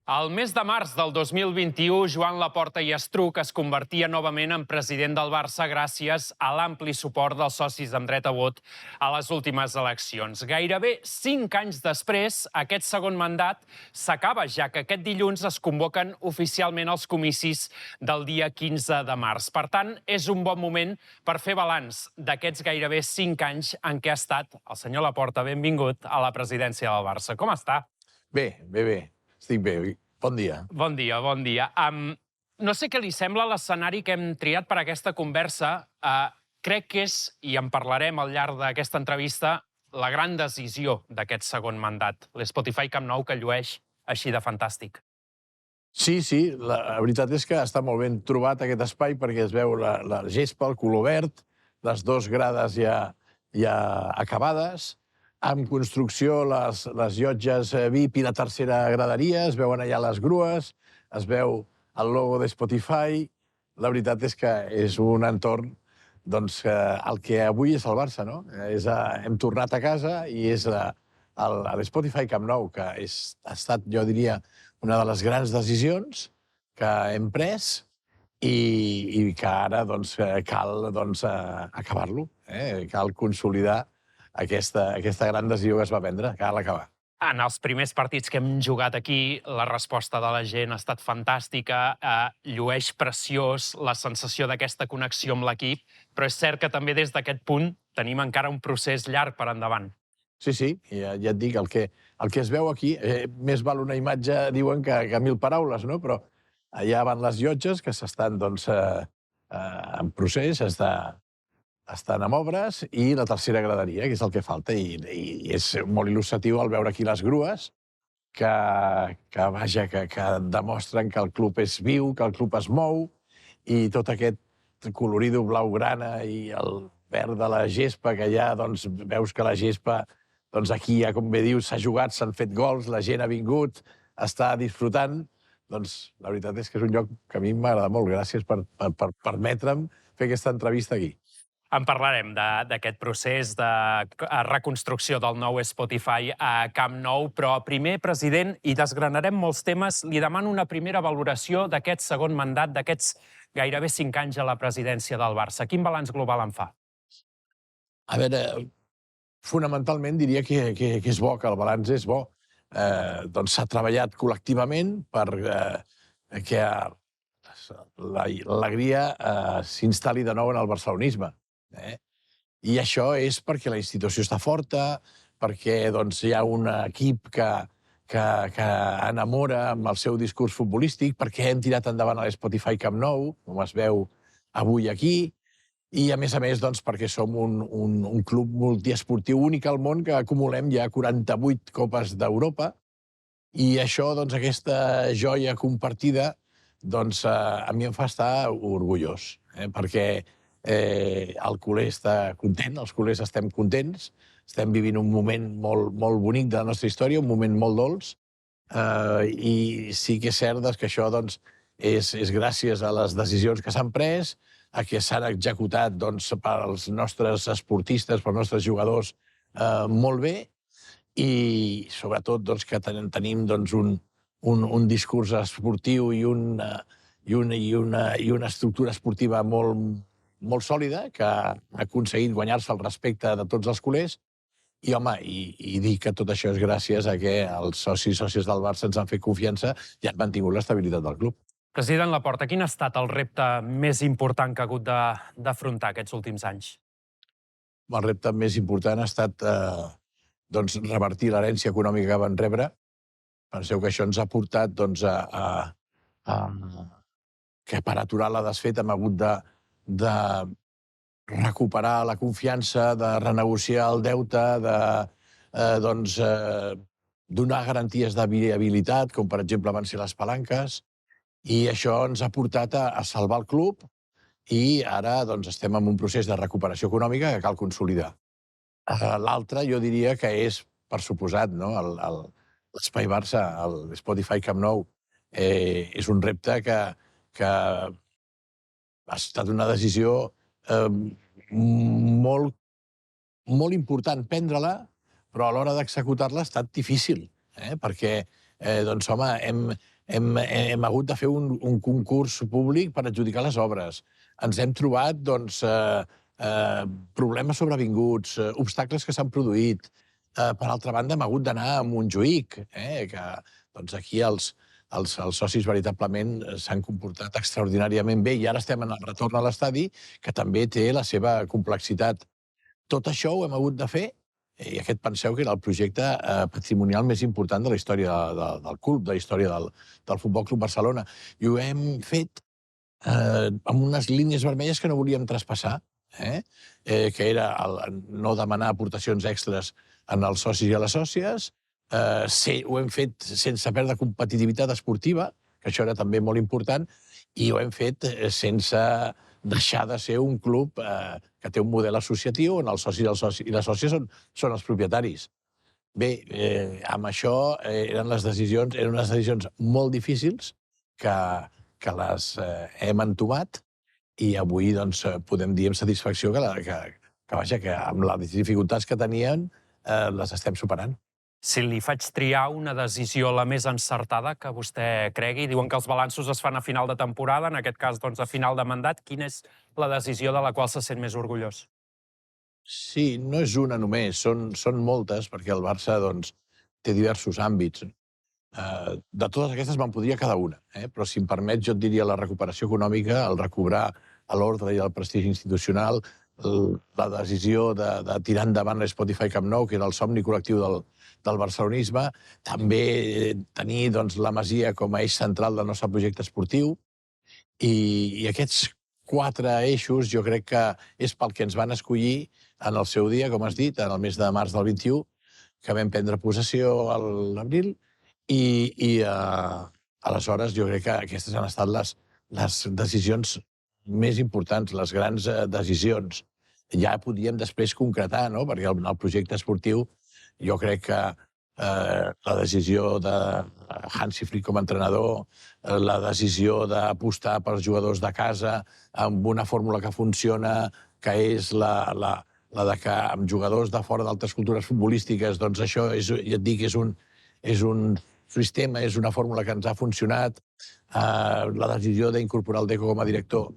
Al mes de març del 2021, Joan Laporta i Estruc es convertia novament en president del Barça gràcies a l'ampli suport dels socis amb dret a vot a les últimes eleccions. Gairebé 5 anys després, aquest segon mandat s'acaba, ja que aquest dilluns es convoquen oficialment els comicis del dia 15 de març. Per tant, és un bon moment per fer balanç d'aquests gairebé 5 anys en què ha estat el senyor Laporta. Benvingut a la presidència del Barça. Com està? Bé. Estic bé. Bon dia. Bon dia, bon dia. No sé què li sembla l'escenari que hem triat per a aquesta conversa. Crec que és, i en parlarem al llarg d'aquesta entrevista, la gran decisió d'aquest segon mandat. L'Spotify Camp Nou que llueix així de fantàstic. Sí, la veritat és que està molt ben trobat aquest espai perquè es veu la gespa, el color verd, les dues grades ja acabades, amb construcció les llotges VIP i la tercera graderia, es veuen allà les grues, es veu el logo de Spotify. La veritat és que és un entorn doncs, el que avui és el Barça, no? Hem tornat a casa i és l'Spotify Camp Nou, que ha estat, jo diria, una de les grans decisions que hem pres i que ara cal acabar-lo. Cal consolidar aquesta gran decisió que es va prendre, cal acabar. En els primers partits que hem jugat aquí, la resposta de la gent ha estat fantàstica, llueix preciós la sensació d'aquesta connexió amb l'equip, però és cert que també des d'aquest punt tenim encara un procés llarg per endavant. Sí, ja et dic, el que es veu aquí, més val una imatge, diuen, que 1000 paraules, no? Però allà van les llotges, que s'estan en procés, estan en obres, i la tercera graderia, que és el que falta, i és molt il·lustratiu al veure aquí les grues, que demostren que el club és viu, que el club es mou, i tot aquest colorido blaugrana i el verd de la gespa, que ja veus que la gespa, aquí, ja com bé dius, s'ha jugat, s'han fet gols, la gent ha vingut, està disfrutant. La veritat és que és un lloc que a mi m'agrada molt. Gràcies per permetre'm fer aquesta entrevista aquí. En parlarem d'aquest procés de reconstrucció del nou Spotify a Camp Nou, però primer, president, i desgranarem molts temes, li demano una primera valoració d'aquest segon mandat, d'aquests gairebé 5 anys a la presidència del Barça. Quin balanç global en fa? A veure, fonamentalment diria que és bo, que el balanç és bo. S'ha treballat col·lectivament perquè l'alegria s'instal·li de nou en el barcelonisme. I això és perquè la institució està forta, perquè hi ha un equip que enamora amb el seu discurs futbolístic, perquè hem tirat endavant l'Spotify Camp Nou, com es veu avui aquí, i, a més, perquè som un club multiesportiu únic al món, que acumulem ja 48 Copes d'Europa, i això, aquesta joia compartida, a mi em fa estar orgullós, perquè el culer està content, els culers estem contents, estem vivint un moment molt bonic de la nostra història, un moment molt dolç, i sí que és cert que això és gràcies a les decisions que s'han pres, a que s'han executat pels nostres esportistes, pels nostres jugadors, molt bé, i sobretot que tenim un discurs esportiu i una estructura esportiva molt sòlida, que ha aconseguit guanyar-se el respecte de tots els culers, i, home, i dir que tot això és gràcies a que els socis del Barça ens han fet confiança i han mantingut l'estabilitat del club. President Laporta, quin ha estat el repte més important que ha hagut d'afrontar aquests últims anys? El repte més important ha estat revertir l'herència econòmica que van rebre. Penseu que això ens ha portat que per aturar la desfeta hem hagut de recuperar la confiança, de renegociar el deute, de donar garanties de viabilitat, com per exemple van ser les palanques, i això ens ha portat a salvar el club, i ara estem en un procés de recuperació econòmica que cal consolidar. L'altre, jo diria que és, per suposat, l'Espai Barça, l'Spotify Camp Nou, és un repte que ha estat una decisió molt important prendre-la, però a l'hora d'executar-la ha estat difícil, perquè, home, hem hagut de fer un concurs públic per adjudicar les obres. Ens hem trobat problemes sobrevinguts, obstacles que s'han produït. Per altra banda, hem hagut d'anar a Montjuïc, que aquí els socis veritablement s'han comportat extraordinàriament bé i ara estem en el retorn a l'estadi, que també té la seva complexitat. Tot això ho hem hagut de fer i aquest penseu que era el projecte patrimonial més important de la història del club, de la història del Futbol Club Barcelona. I ho hem fet amb unes línies vermelles que no volíem traspassar, que era no demanar aportacions extres als socis i a les sòcies. Ho hem fet sense perdre competitivitat esportiva, que això era també molt important, i ho hem fet sense deixar de ser un club que té un model associatiu on els socis i les sòcies són els propietaris. Bé, amb això eren unes decisions molt difícils que les hem entomat i avui podem dir amb satisfacció que amb les dificultats que tenien les estem superant. Si li faig triar una decisió la més encertada que vostè cregui, diuen que els balanços es fan a final de temporada, en aquest cas a final de mandat, quina és la decisió de la qual se sent més orgullós? Sí, no és una només, són moltes, perquè el Barça té diversos àmbits. De totes aquestes me'n podria cada una, però si em permet jo et diria la recuperació econòmica, el recobrar l'ordre i el prestigi institucional, la decisió de tirar endavant l'Spotify Camp Nou, que era el somni col·lectiu del barcelonisme, també tenir la Masia com a eix central del nostre projecte esportiu, i aquests 4 eixos jo crec que és pel que ens van escollir en el seu dia, com has dit, en el mes de març del 21, que vam prendre possessió a l'abril, i aleshores jo crec que aquestes han estat les decisions més importants, les grans decisions. Ja podíem després concretar, perquè el projecte esportiu jo crec que la decisió de Hansi Flick com a entrenador, la decisió d'apostar pels jugadors de casa amb una fórmula que funciona, que és la de que amb jugadors de fora d'altres cultures futbolístiques, doncs això, ja et dic, és un sistema, és una fórmula que ens ha funcionat. La decisió d'incorporar el Deco com a director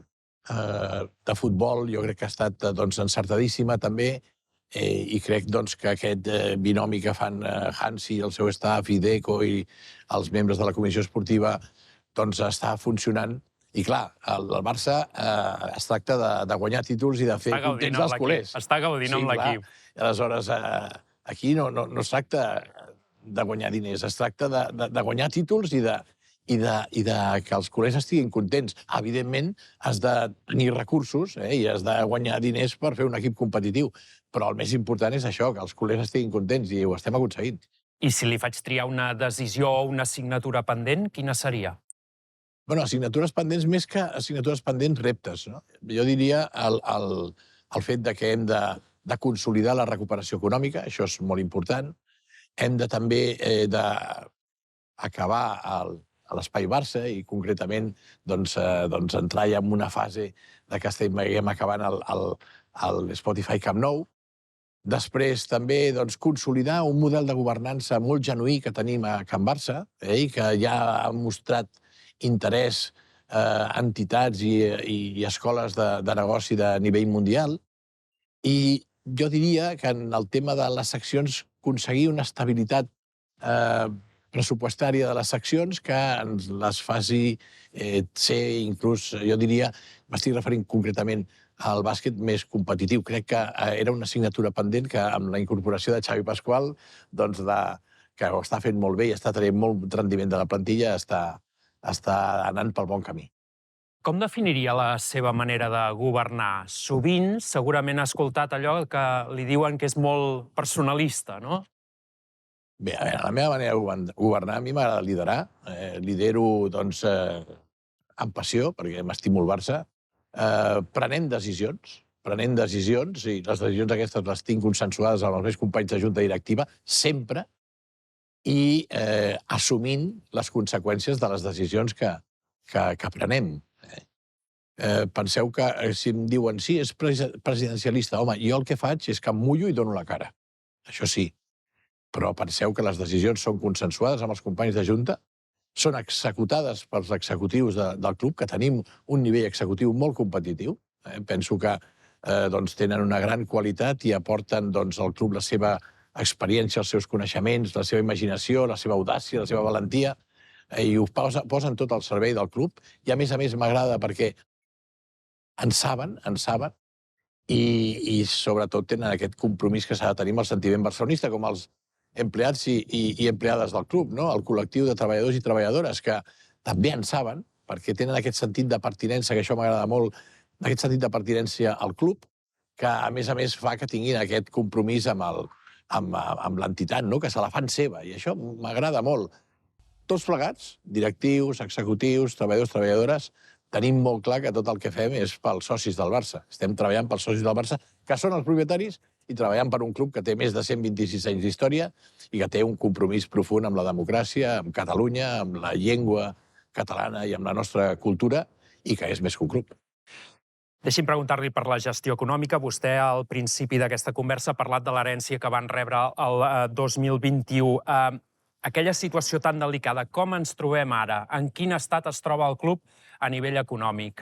de futbol jo crec que ha estat encertadíssima també, i crec que aquest binomi que fan Hansi, el seu staff, i Deco i els membres de la comissió esportiva està funcionant. I clar, el Barça es tracta de guanyar títols i de fer contents els culers. Està gaudint amb l'equip. Aleshores, aquí no es tracta de guanyar diners, es tracta de guanyar títols i de que els culers estiguin contents. Evidentment, has de tenir recursos i has de guanyar diners per fer un equip competitiu, però el més important és això, que els culers estiguin contents, i ho estem aconseguint. I si li faig triar una decisió o una assignatura pendent, quina seria? Bueno, assignatures pendents, més que assignatures pendents, reptes. Jo diria el fet que hem de consolidar la recuperació econòmica, això és molt important. Hem de també acabar a l'Espai Barça i concretament entrar ja en una fase que estem acabant l'Spotify Camp Nou. Després també consolidar un model de governança molt genuí que tenim a Can Barça i que ja ha mostrat interès entitats i escoles de negoci de nivell mundial. I jo diria que en el tema de les seccions aconseguir una estabilitat pressupostària de les seccions que ens les faci ser inclús, jo diria, m'estic referint concretament al bàsquet més competitiu. Crec que era una assignatura pendent que amb la incorporació de Xavi Pasqual, que ho està fent molt bé i està tenint molt rendiment de la plantilla, està anant pel bon camí. Com definiria la seva manera de governar? Sovint, segurament ha escoltat allò que li diuen que és molt personalista, no? Bé, a veure, la meva manera de governar, a mi m'agrada liderar. Lidero, amb passió, perquè m'estimo el Barça, prenent decisions, i les decisions aquestes les tinc consensuades amb els meus companys de junta directiva, sempre, i assumint les conseqüències de les decisions que prenem. Penseu que si em diuen sí, és presidencialista, home, jo el que faig és que em mullo i dono la cara. Això sí. Però penseu que les decisions són consensuades amb els companys de junta són executades pels executius del club, que tenim un nivell executiu molt competitiu. Penso que tenen una gran qualitat i aporten al club la seva experiència, els seus coneixements, la seva imaginació, la seva audàcia, la seva valentia, i ho posen tot al servei del club. I, a més m'agrada perquè en saben, i sobretot tenen aquest compromís que s'ha de tenir amb el sentiment barcelonista, com els empleats i empleades del club, el col·lectiu de treballadors i treballadores, que també en saben, perquè tenen aquest sentit de pertinença, que això m'agrada molt, aquest sentit de pertinència al club, que a més fa que tinguin aquest compromís amb l'entitat, que se la fan seva, i això m'agrada molt. Tots plegats, directius, executius, treballadors, treballadores, tenim molt clar que tot el que fem és pels socis del Barça. Estem treballant pels socis del Barça, que són els propietaris, i treballant per un club que té més de 126 anys d'història i que té un compromís profund amb la democràcia, amb Catalunya, amb la llengua catalana i amb la nostra cultura, i que és més que un club. Deixi'm preguntar-li per la gestió econòmica. Vostè, al principi d'aquesta conversa, ha parlat de l'herència que van rebre el 2021. Aquella situació tan delicada, com ens trobem ara? En quin estat es troba el club a nivell econòmic?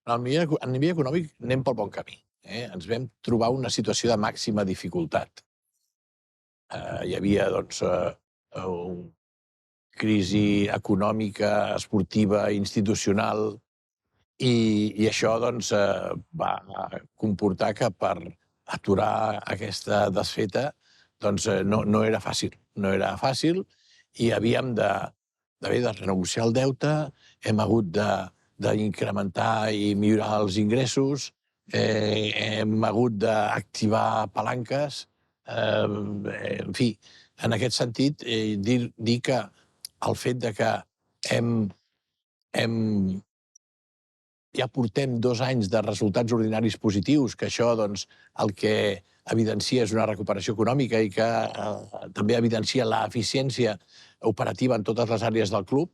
A nivell econòmic anem pel bon camí. Ens vam trobar una situació de màxima dificultat. Hi havia, una crisi econòmica, esportiva, institucional, i això va comportar que per aturar aquesta desfeta no era fàcil. No era fàcil i havíem d'haver de renegociar el deute, hem hagut d'incrementar i millorar els ingressos, hem hagut d'activar palanques. En fi, en aquest sentit, dir que el fet que ja portem 2 anys de resultats ordinaris positius, que això el que evidencia és una recuperació econòmica i que també evidencia l'eficiència operativa en totes les àrees del club.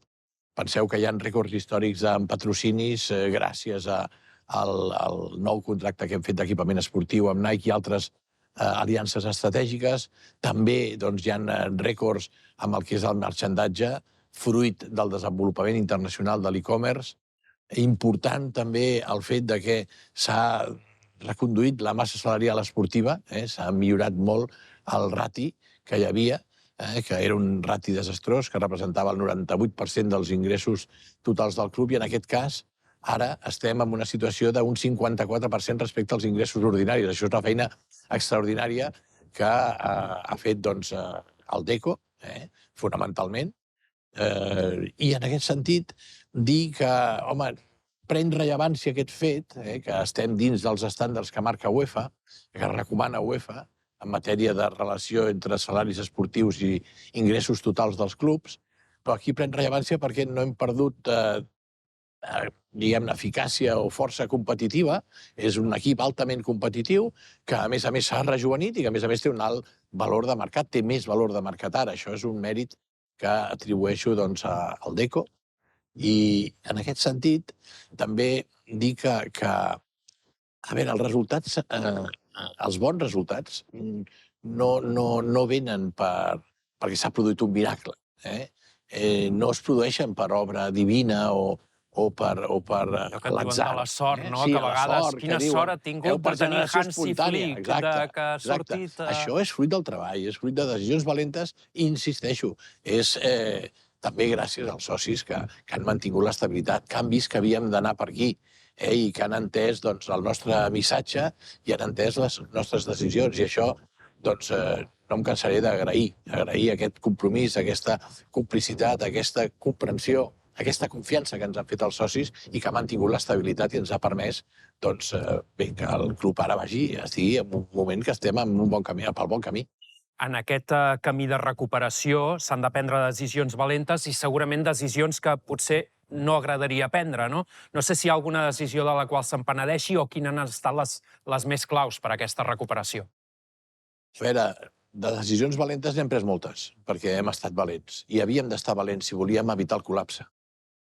Penseu que hi ha rècords històrics en patrocinis gràcies al nou contracte que hem fet d'equipament esportiu amb Nike i altres aliances estratègiques. També hi ha rècords amb el que és el marxandatge, fruit del desenvolupament internacional de l'e-commerce. Important també el fet que s'ha reconduït la massa salarial esportiva, s'ha millorat molt el rati que hi havia, que era un rati desastrós, que representava el 98% dels ingressos totals del club, i en aquest cas ara estem en una situació d'un 54% respecte als ingressos ordinaris. Això és una feina extraordinària que ha fet el DECO, fonamentalment, i en aquest sentit dir que, home, pren rellevància aquest fet, que estem dins dels estàndards que marca UEFA, que recomana UEFA, en matèria de relació entre salaris esportius i ingressos totals dels clubs, però aquí pren rellevància perquè no hem perdut, diguem-ne, eficàcia o força competitiva. És un equip altament competitiu que, a més s'ha rejovenit i que, a més té un alt valor de mercat, té més valor de mercat ara. Això és un mèrit que atribueixo al DECO. I, en aquest sentit, també dir que a veure, els resultats, els bons resultats, no venen perquè s'ha produït un miracle. No es produeixen per obra divina o per l'atzar. Que diuen de la sort, no? Que a vegades, quina sort ha tingut per tenir Hansi Flick, que ha sortit... Això és fruit del treball, és fruit de decisions valentes, i insisteixo, és també gràcies als socis que han mantingut l'estabilitat, que han vist que havíem d'anar per aquí i que han entès el nostre missatge i han entès les nostres decisions. I això no em cansaré d'agrair aquest compromís, aquesta complicitat, aquesta comprensió, aquesta confiança que ens han fet els socis i que ha mantingut l'estabilitat i ens ha permès que el club ara estigui en un moment que estem en un bon camí, pel bon camí. En aquest camí de recuperació s'han de prendre decisions valentes i segurament decisions que potser no agradaria prendre, no? No sé si hi ha alguna decisió de la qual se'n penedeixi o quines han estat les més claus per a aquesta recuperació. A veure, de decisions valentes n'hem pres moltes, perquè hem estat valents. I havíem d'estar valents si volíem evitar el col·lapse.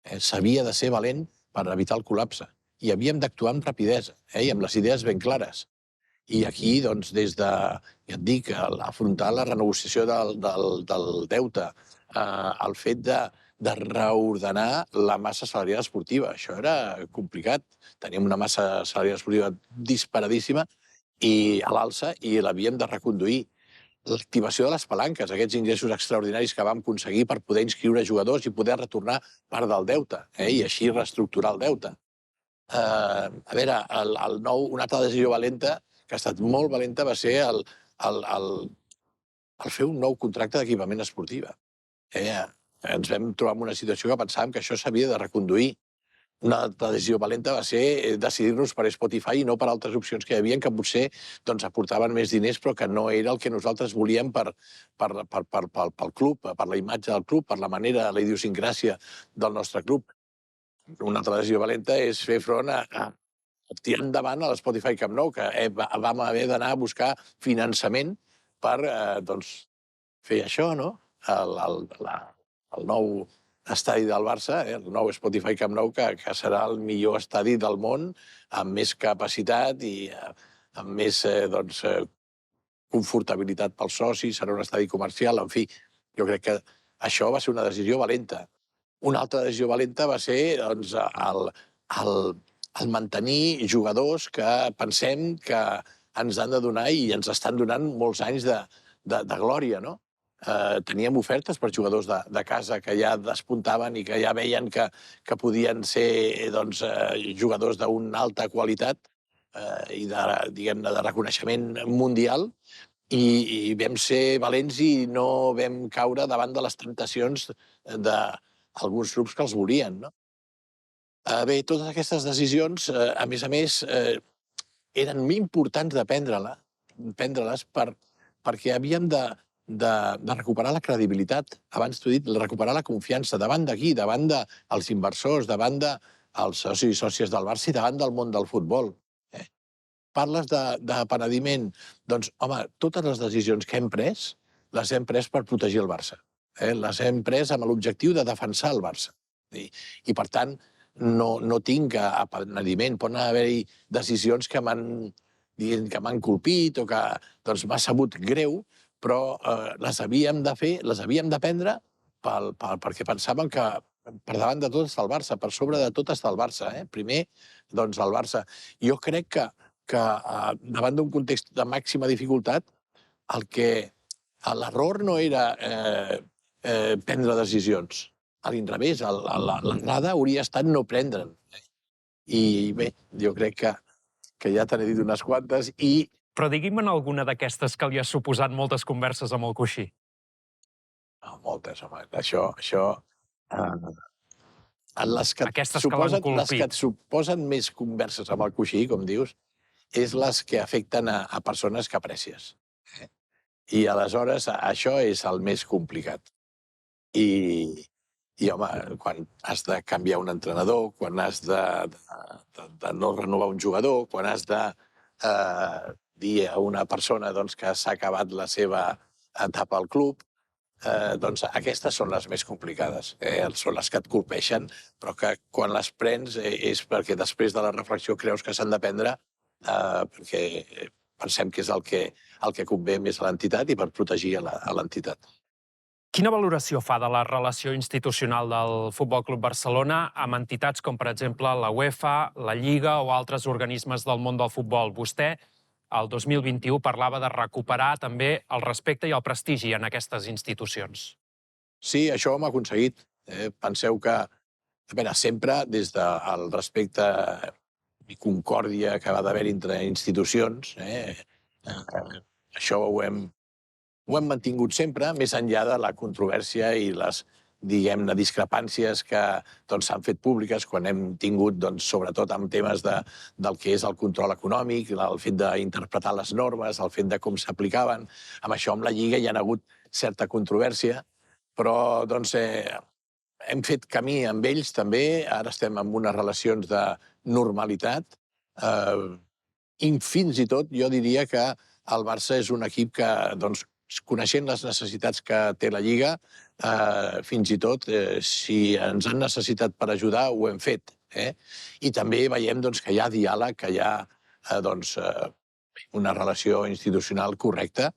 S'havia de ser valent per evitar el col·lapse. I havíem d'actuar amb rapidesa i amb les idees ben clares. I aquí, des de, ja et dic, afrontar la renegociació del deute, el fet de reordenar la massa salarial esportiva. Això era complicat. Teníem una massa salarial esportiva disparadíssima i a l'alça i l'havíem de reconduir. L'activació de les palanques, aquests ingressos extraordinaris que vam aconseguir per poder inscriure jugadors i poder retornar part del deute, i així reestructurar el deute. A veure, una altra decisió valenta, que ha estat molt valenta, va ser el fer un nou contracte d'equipament esportiva. Ens vam trobar en una situació que pensàvem que això s'havia de reconduir. Una altra decisió valenta va ser decidir-nos per Spotify i no per altres opcions que hi havia, que potser aportaven més diners, però que no era el que nosaltres volíem pel club, per la imatge del club, per la manera, la idiosincràsia del nostre club. Una altra decisió valenta és fer front a tirar endavant a l'Spotify Camp Nou, que vam haver d'anar a buscar finançament per fer això, no? El nou estadi del Barça, el nou Spotify Camp Nou, que serà el millor estadi del món, amb més capacitat i amb més confortabilitat pels socis, serà un estadi comercial, en fi, jo crec que això va ser una decisió valenta. Una altra decisió valenta va ser el mantenir jugadors que pensem que ens han de donar i ens estan donant molts anys de glòria, no? Teníem ofertes per jugadors de casa que ja despuntaven i que ja veien que podien ser jugadors d'una alta qualitat i de reconeixement mundial, i vam ser valents i no vam caure davant de les temptacions d'alguns grups que els volien. Bé, totes aquestes decisions, a més, eren importants de prendre-les perquè havíem de recuperar la credibilitat, abans t'ho he dit, recuperar la confiança davant d'aquí, davant dels inversors, davant dels socis i sòcies del Barça i davant del món del futbol. Parles de penediment. Doncs, home, totes les decisions que hem pres, les hem pres per protegir el Barça. Les hem pres amb l'objectiu de defensar el Barça. I, per tant, no tinc penediment. Poden haver-hi decisions que m'han colpit o que m'ha sabut greu, però les havíem de fer, les havíem de prendre perquè pensàvem que per davant de tot està el Barça, per sobre de tot està el Barça. Primer, doncs, el Barça. Jo crec que davant d'un context de màxima dificultat, l'error no era prendre decisions. A l'inrevés, l'errada hauria estat no prendre'n. I bé, jo crec que ja te n'he dit unes quantes i... Però digui'm alguna d'aquestes que li ha suposat moltes converses amb el coixí. Moltes, home. Això... Aquestes que l'han colpit. Les que et suposen més converses amb el coixí, com dius, és les que afecten a persones que aprecies. I aleshores això és el més complicat. I home, quan has de canviar un entrenador, quan has de no renovar un jugador, quan has de dir a una persona que s'ha acabat la seva etapa al club, doncs aquestes són les més complicades. Són les que et colpeixen, però que quan les prens és perquè després de la reflexió creus que s'han de prendre perquè pensem que és el que convé més a l'entitat i per protegir a l'entitat. Quina valoració fa de la relació institucional del Futbol Club Barcelona amb entitats com, per exemple, la UEFA, la Lliga o altres organismes del món del futbol? Vostè, el 2021, parlava de recuperar també el respecte i el prestigi en aquestes institucions. Sí, això ho hem aconseguit. Penseu que, sempre des del respecte i concòrdia que va d'haver entre institucions, això ho hem mantingut sempre, més enllà de la controvèrsia i les, diguem-ne, discrepàncies que s'han fet públiques quan hem tingut, sobretot amb temes del que és el control econòmic, el fet d'interpretar les normes, el fet de com s'aplicaven. Amb això, amb la Lliga, hi ha hagut certa controvèrsia, però hem fet camí amb ells també. Ara estem en unes relacions de normalitat. I fins i tot jo diria que el Barça és un equip que, coneixent les necessitats que té la Lliga, fins i tot, si ens han necessitat per ajudar, ho hem fet. I també veiem que hi ha diàleg, que hi ha una relació institucional correcta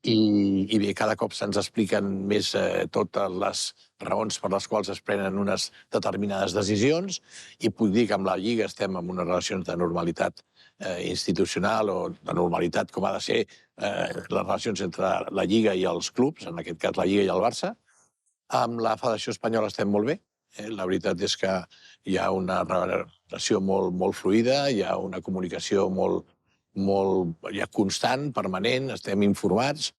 i bé, cada cop se'ns expliquen més totes les raons per les quals es prenen unes determinades decisions i puc dir que amb la Lliga estem en unes relacions de normalitat institucional o de normalitat com ha de ser les relacions entre la Lliga i els clubs, en aquest cas la Lliga i el Barça. Amb la Federació Espanyola estem molt bé. La veritat és que hi ha una relació molt fluida, hi ha una comunicació molt constant, permanent, estem informats,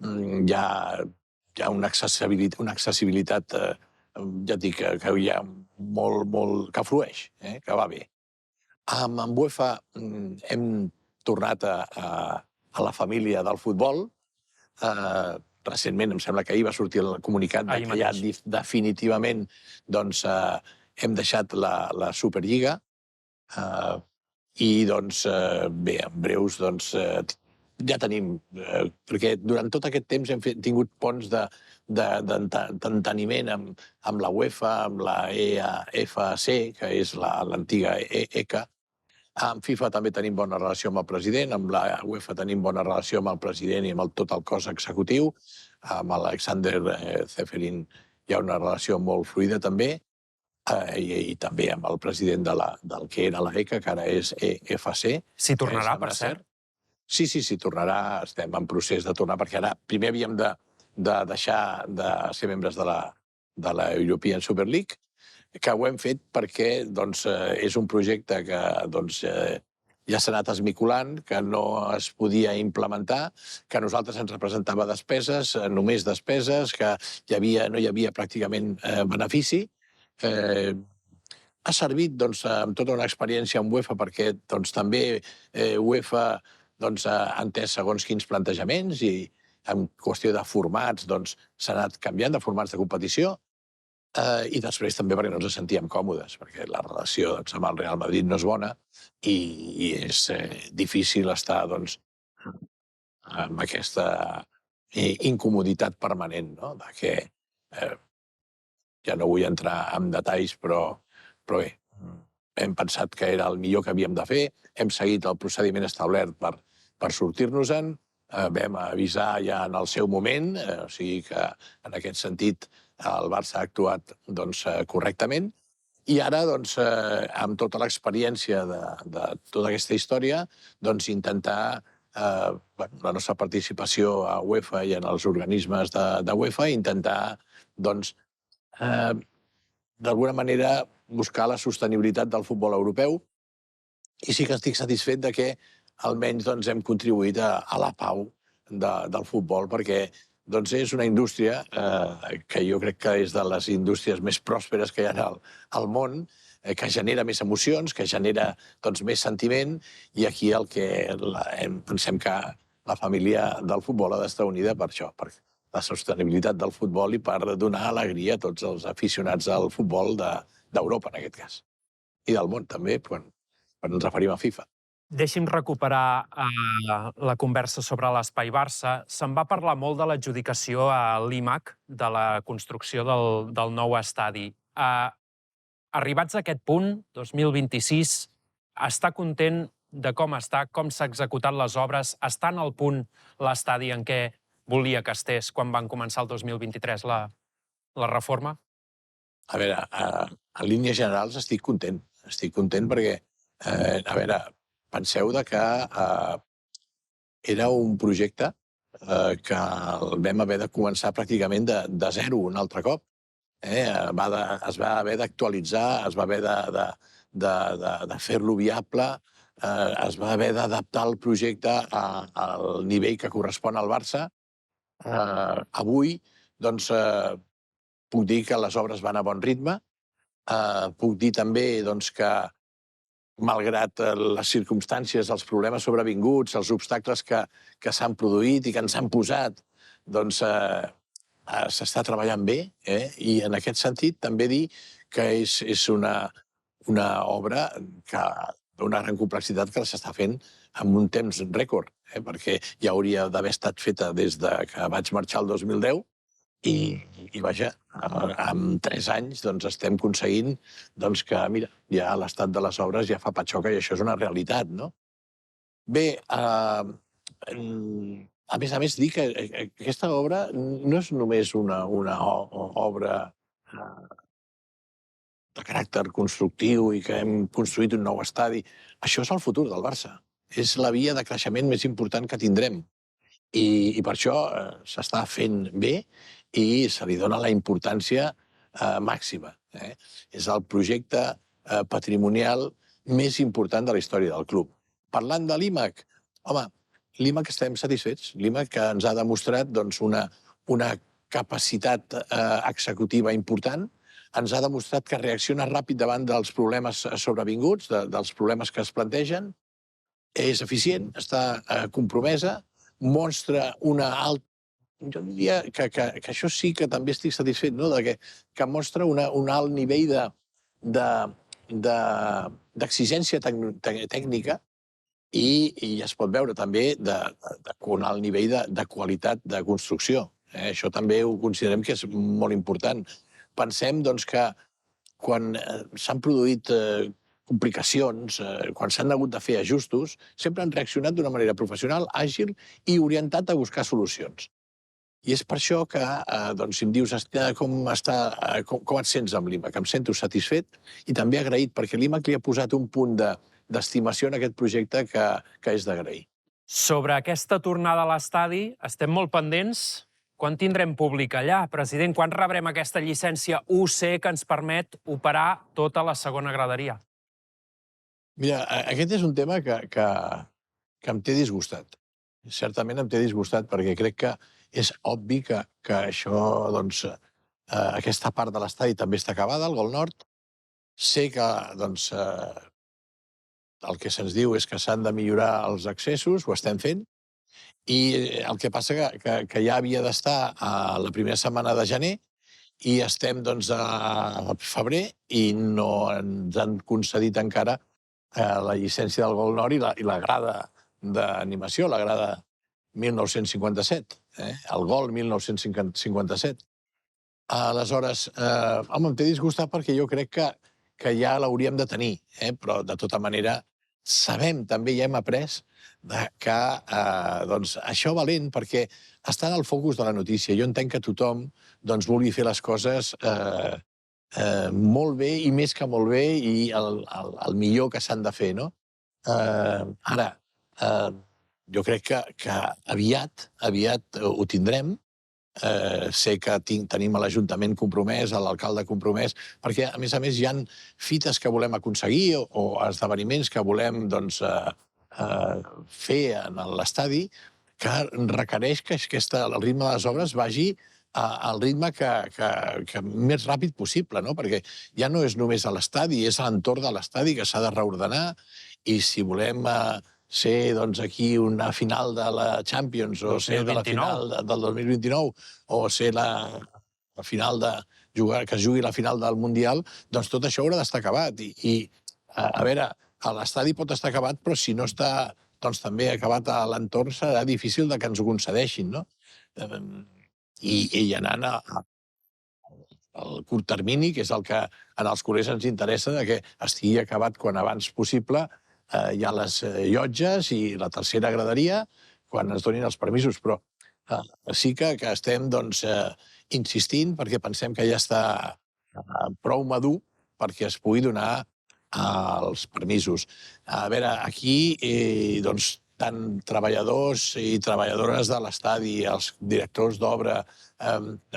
hi ha una accessibilitat, ja et dic, que hi ha que flueix, que va bé. Amb UEFA hem tornat a la família del futbol. Recentment, em sembla que ahir va sortir el comunicat que ja definitivament hem deixat la Superliga i, bé, en breus ja tenim, perquè durant tot aquest temps hem tingut ponts d'enteniment amb la UEFA, amb la EFC, que és l'antiga ECA. Amb FIFA també tenim bona relació amb el president, amb la UEFA tenim bona relació amb el president i amb tot el cos executiu. Amb Alexander Ceferin hi ha una relació molt fluida també, i també amb el president del que era l'ECA, que ara és EFC. S'hi tornarà, per cert? Sí, tornarà. Estem en procés de tornar, perquè ara primer havíem de deixar de ser membres de la European Super League, que ho hem fet perquè és un projecte que ja s'ha anat esmicolant, que no es podia implementar, que a nosaltres ens representava despeses, només despeses, que no hi havia pràcticament benefici. Ha servit amb tota una experiència amb UEFA perquè també UEFA ha entès segons quins plantejaments i en qüestió de formats s'ha anat canviant de formats de competició. I després també perquè no ens sentíem còmodes, perquè la relació amb el Real Madrid no és bona i és difícil estar amb aquesta incomoditat permanent, que ja no vull entrar en detalls, però bé, hem pensat que era el millor que havíem de fer, hem seguit el procediment establert per sortir-nos-en, vam avisar ja en el seu moment, o sigui que en aquest sentit el Barça ha actuat correctament, i ara, amb tota l'experiència de tota aquesta història, intentar la nostra participació a UEFA i en els organismes de UEFA, intentar, d'alguna manera, buscar la sostenibilitat del futbol europeu, i sí que estic satisfet que almenys hem contribuït a la pau del futbol, perquè és una indústria que jo crec que és de les indústries més pròsperes que hi ha al món, que genera més emocions, que genera més sentiment, i aquí pensem que la família del futbol ha d'estar unida per això, per la sostenibilitat del futbol i per donar alegria a tots els aficionats al futbol d'Europa, en aquest cas. I del món, també, quan ens referim a FIFA. Deixi'm recuperar la conversa sobre l'Espai Barça. Se'n va parlar molt de l'adjudicació a l'IMAC, de la construcció del nou estadi. Arribats a aquest punt, 2026, està content de com està, com s'ha executat les obres? Està en el punt l'estadi en què volia que estés quan van començar el 2023 la reforma? A veure, en línies generals estic content. Estic content perquè, a veure, penseu que era un projecte que el vam haver de començar pràcticament de zero un altre cop. Es va haver d'actualitzar, es va haver de fer-lo viable, es va haver d'adaptar el projecte al nivell que correspon al Barça. Avui, puc dir que les obres van a bon ritme. Puc dir també que, malgrat les circumstàncies, els problemes sobrevinguts, els obstacles que s'han produït i que ens han posat, s'està treballant bé, i en aquest sentit també dir que és una obra d'una gran complexitat que s'està fent en un temps rècord, perquè ja hauria d'haver estat feta des que vaig marxar el 2010, i vaja, en 3 anys estem aconseguint que, mira, ja l'estat de les obres ja fa patxoca i això és una realitat, no? Bé, A més, dir que aquesta obra no és només una obra de caràcter constructiu i que hem construït un nou estadi. Això és el futur del Barça. És la via de creixement més important que tindrem. I per això s'està fent bé i se li dona la importància màxima. És el projecte patrimonial més important de la història del club. Parlant de l'IMAC, home, l'IMAC estem satisfets. L'IMAC que ens ha demostrat una capacitat executiva important, ens ha demostrat que reacciona ràpid davant dels problemes sobrevinguts, dels problemes que es plantegen, és eficient, està compromesa, mostra una alta... Jo diria que això sí que també estic satisfet, no? Que mostra un alt nivell d'exigència tècnica i es pot veure també un alt nivell de qualitat de construcció. Això també ho considerem que és molt important. Pensem doncs, que quan s'han produït complicacions, quan s'han hagut de fer ajustos, sempre han reaccionat d'una manera professional, àgil i orientat a buscar solucions. I és per això que, si em dius com et sents amb l'IMAC, em sento satisfet i també agraït, perquè l'IMAC li ha posat un punt d'estimació en aquest projecte que és d'agrair. Sobre aquesta tornada a l'estadi, estem molt pendents. Quan tindrem públic allà, president? Quan rebrem aquesta llicència UC que ens permet operar tota la segona graderia? Mira, aquest és un tema que em té disgustat. Certament em té disgustat perquè crec que és obvi que això, doncs, aquesta part de l'estadi també està acabada, el Gol Nord. Sé que, doncs, el que se'ns diu és que s'han de millorar els accessos, ho estem fent, i el que passa que ja havia d'estar a la primera setmana de gener i estem, doncs, a febrer i no ens han concedit encara la llicència del Gol Nord i la grada d'animació, la grada 1957, el Gol 1957. Aleshores, home, em té disgustat perquè jo crec que ja l'hauríem de tenir, però de tota manera sabem, també ja hem après que això valent, perquè està en el focus de la notícia. Jo entenc que tothom vulgui fer les coses molt bé i més que molt bé i el millor que s'han de fer, no? Ara, jo crec que aviat ho tindrem. Sé que tenim l'Ajuntament compromès, l'alcalde compromès, perquè, a més, hi ha fites que volem aconseguir o esdeveniments que volem fer en l'estadi que requereix que el ritme de les obres vagi al ritme que més ràpid possible, no? Perquè ja no és només a l'estadi, és a l'entorn de l'estadi que s'ha de reordenar i si volem ser aquí una final de la Champions o ser de la final del 2029 o ser la final que es jugui la final del Mundial, doncs tot això haurà d'estar acabat. I, a veure, l'estadi pot estar acabat, però si no està també acabat a l'entorn serà difícil que ens ho concedeixin, no? I anant al curt termini, que és el que als culers ens interessa, que estigui acabat quan abans possible. Hi ha les llotges i la tercera graderia quan ens donin els permisos, però sí que estem insistint perquè pensem que ja està prou madur perquè es pugui donar els permisos. A veure, aquí tant treballadors i treballadores de l'estadi, els directors d'obra,